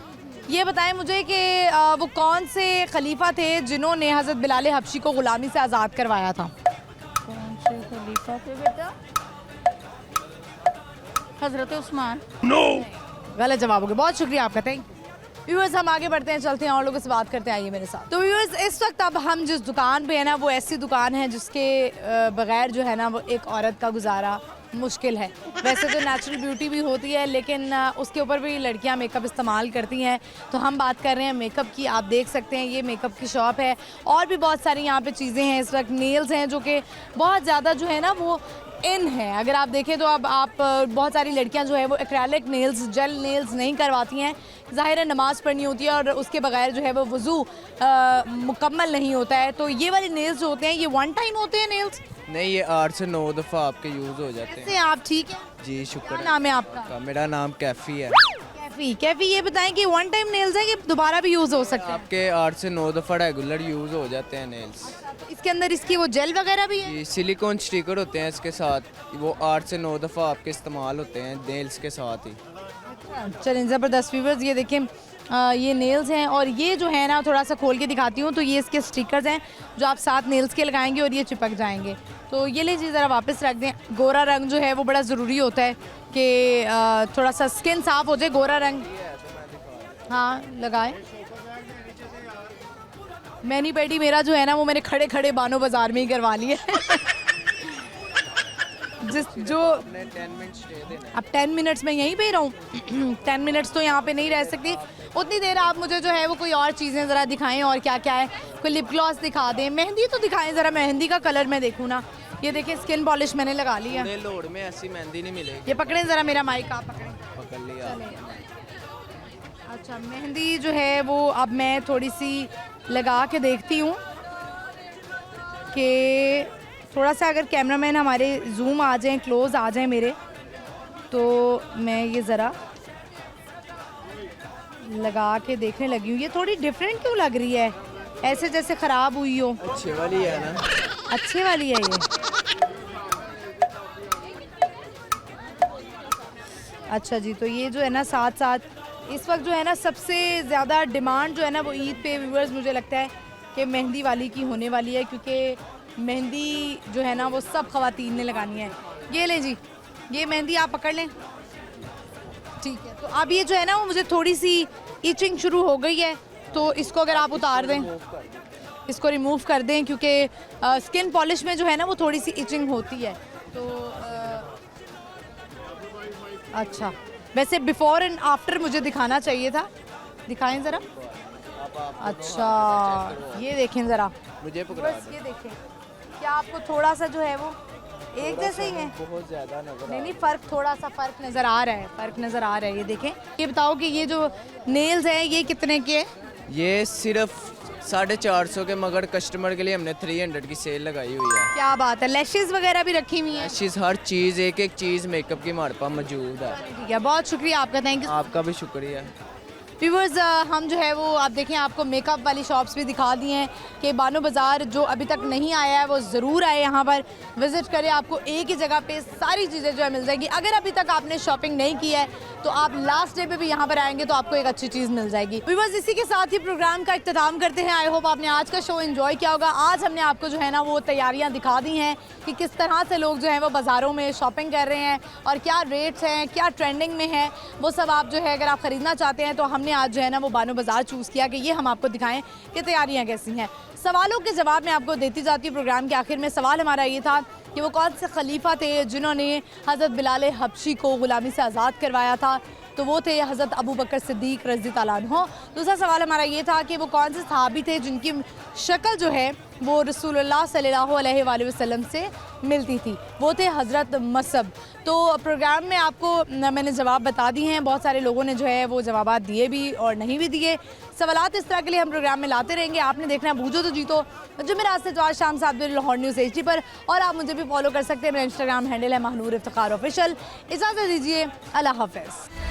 ये बताएं मुझे कि वो कौन से खलीफा थे जिन्होंने हज़रत बिलाल हबशी को गुलामी से आज़ाद करवाया था? कौन से खलीफा थे बेटा? हज़रत उस्मान। गलत जवाब हो गया, बहुत शुक्रिया आपका, थैंक यू। व्यूअर्स हम आगे बढ़ते हैं, चलते हैं और लोगों से बात करते हैं। आइए मेरे साथ। तो व्यूअर्स इस वक्त अब हम जिस दुकान पे है ना वो ऐसी दुकान है जिसके बगैर जो है ना वो एक औरत का गुजारा मुश्किल है। वैसे तो नेचुरल ब्यूटी भी होती है लेकिन उसके ऊपर भी लड़कियां मेकअप इस्तेमाल करती हैं। तो हम बात कर रहे हैं मेकअप की। आप देख सकते हैं ये मेकअप की शॉप है और भी बहुत सारी यहाँ पे चीज़ें हैं। इस वक्त नेल्स हैं जो कि बहुत ज़्यादा जो है ना वो इन है। अगर आप देखें तो अब आप बहुत सारी लड़कियां जो है वो एक्रेलिक नेल्स, जेल नेल्स नहीं करवाती हैं। ज़ाहिर है नमाज़ पढ़नी होती है और उसके बगैर जो है वो वज़ू मुकम्मल नहीं होता है। तो ये वाले नेल्स जो होते हैं ये वन टाइम होते हैं नेल्स? नहीं, ये 8 से 9 दफ़ा आपके यूज़ हो जाते कैसे आप ठीक हैं? जी शुक्र। क्या नाम है आपका? मेरा नाम कैफ़ी है। कैफी ये बताएं कि वन टाइम नेल्स है कि दोबारा भी यूज़ हो सकते हैं? आपके 8 से 9 दफ़ा रेगुलर यूज़ हो जाते हैं नेल्स। तो इसके अंदर इसकी वो जेल वगैरह भी है? जी, सिलिकॉन स्टिकर होते हैं इसके साथ, वो 8 से 9 दफ़ा आपके इस्तेमाल होते हैं नेल्स के साथ ही। चलें ज़बरदस्त व्यूअर्स, ये देखें ये नेल्स हैं और ये जो है ना थोड़ा सा खोल के दिखाती हूँ तो ये इसके स्टिकर्स हैं जो आप साथ नेल्स के लगाएंगे और ये चिपक जाएंगे। तो ये लीजिए ज़रा वापस रख दें। गोरा रंग जो है वो बड़ा ज़रूरी होता है कि थोड़ा सा स्किन साफ़ हो जाए। गोरा रंग हाँ लगाएं। मैनी पेडी मेरा जो है ना वो मैंने खड़े खड़े बानो बाज़ार में ही करवा लिया जिस जो अब 10 मिनट्स में यहीं पे ही रहूँ 10 मिनट्स तो यहाँ पे नहीं रह सकती। उतनी देर आप मुझे जो है वो कोई और चीज़ें ज़रा दिखाएं और क्या क्या है। कोई लिप ग्लॉस दिखा दें, मेहंदी तो दिखाएं ज़रा, मेहंदी का कलर मैं देखूँ ना। ये देखिए स्किन पॉलिश मैंने लगा लिया। लोड में ऐसी मेहंदी नहीं मिलेगी। ये पकड़ें ज़रा मेरा माइक, आप पकड़ें। पकड़ लिया। अच्छा मेहंदी जो है वो अब मैं थोड़ी सी लगा के देखती हूँ कि थोड़ा सा अगर कैमरामैन हमारे जूम आ जाएं, क्लोज आ जाएं मेरे, तो मैं ये ज़रा लगा के देखने लगी हूँ। ये थोड़ी डिफरेंट क्यों लग रही है, ऐसे जैसे ख़राब हुई हो? अच्छे वाली है ना? अच्छे वाली है ये। अच्छा जी, तो ये जो है ना साथ साथ इस वक्त जो है ना सबसे ज़्यादा डिमांड जो है ना वो ईद पे व्यूअर्स मुझे लगता है कि मेहंदी वाली की होने वाली है, क्योंकि मेहंदी जो है ना वो सब ख़वातीन ने लगानी है। ये लें जी, ये मेहंदी आप पकड़ लें। ठीक है, तो अब ये जो है ना वो मुझे थोड़ी सी इचिंग शुरू हो गई है, तो इसको अगर आप उतार दें, इसको रिमूव कर दें, क्योंकि स्किन पॉलिश में जो है ना वो थोड़ी सी इचिंग होती है। तो अच्छा, वैसे बिफोर एंड आफ्टर मुझे दिखाना चाहिए था, दिखाएं ज़रा। अच्छा ये देखें ज़रा, मुझे बस ये देखें, क्या आपको थोड़ा सा जो है वो एक जैसे ही है? बहुत ज़्यादा नजर नहीं, फ़र्क थोड़ा सा फ़र्क नज़र आ रहा है, फ़र्क नज़र आ रहा है। ये देखें, ये बताओ कि ये जो नेल्स हैं ये कितने के? ये सिर्फ 450 के, मगर कस्टमर के लिए हमने 300 की सेल लगाई हुई है। क्या बात है, लैशेस वगैरह भी रखी हुई हैं? लैशेस, हर चीज़, एक एक चीज़ मेकअप की हमारे पास मौजूद है। ठीक है, बहुत शुक्रिया आपका, थैंक यू। आपका भी शुक्रिया। व्यूअर्स हम जो है वो आप देखें आपको मेकअप वाली शॉप्स भी दिखा दी हैं कि बानो बाज़ार जो अभी तक नहीं आया है वो ज़रूर आए, यहाँ पर विज़िट करें। आपको एक ही जगह पे सारी चीज़ें जो है मिल जाएगी। अगर अभी तक आपने शॉपिंग नहीं की है तो आप लास्ट डे पे भी यहाँ पर आएंगे तो आपको एक अच्छी चीज़ मिल जाएगी। व्यूअर्स इसी के साथ ही प्रोग्राम का इख्तिताम करते हैं। आई होप आपने आज का शो एंजॉय किया होगा। आज हमने आपको जो है ना वो तैयारियाँ दिखा दी हैं कि किस तरह से लोग जो हैं वो बाज़ारों में शॉपिंग कर रहे हैं और क्या रेट्स हैं, क्या ट्रेंडिंग में है, वो सब आप जो है अगर आप ख़रीदना चाहते हैं तो हमने आज जो है ना वो बानो बाज़ार चूज़ किया कि ये हम आपको दिखाएं कि तैयारियां कैसी हैं। सवालों के जवाब मैं आपको देती जाती हूँ। प्रोग्राम के आखिर में सवाल हमारा ये था कि वो कौन से खलीफा थे जिन्होंने हज़रत बिलाल हबशी को ग़ुलामी से आज़ाद करवाया था, तो वो थे हज़रत अबू बकर सिद्दीक़ रज़ी अल्लाह अन्हु। दूसरा सवाल हमारा ये था कि वो कौन से सहाबी थे जिनकी शक्ल जो है वो रसूलुल्लाह सल्लल्लाहु अलैहि वसल्लम से मिलती थी, वो थे हज़रत मसब। तो प्रोग्राम में आपको मैंने जवाब बता दिए हैं। बहुत सारे लोगों ने जो है वो जवाब दिए भी और नहीं भी दिए। सवालात इस तरह के लिए हम प्रोग्राम में लाते रहेंगे। आपने देखना है बूझो तो जीतो जुमेरात से इतवार शाम 7 बजे लाहौर न्यूज़ HD पर, और आप मुझे भी फॉलो कर सकते हैं। मेरा इंस्टाग्राम हैंडल है महनूर इफ्तिखार ऑफिशियल। इजाज़त दीजिए, अल्लाह हाफ़िज़।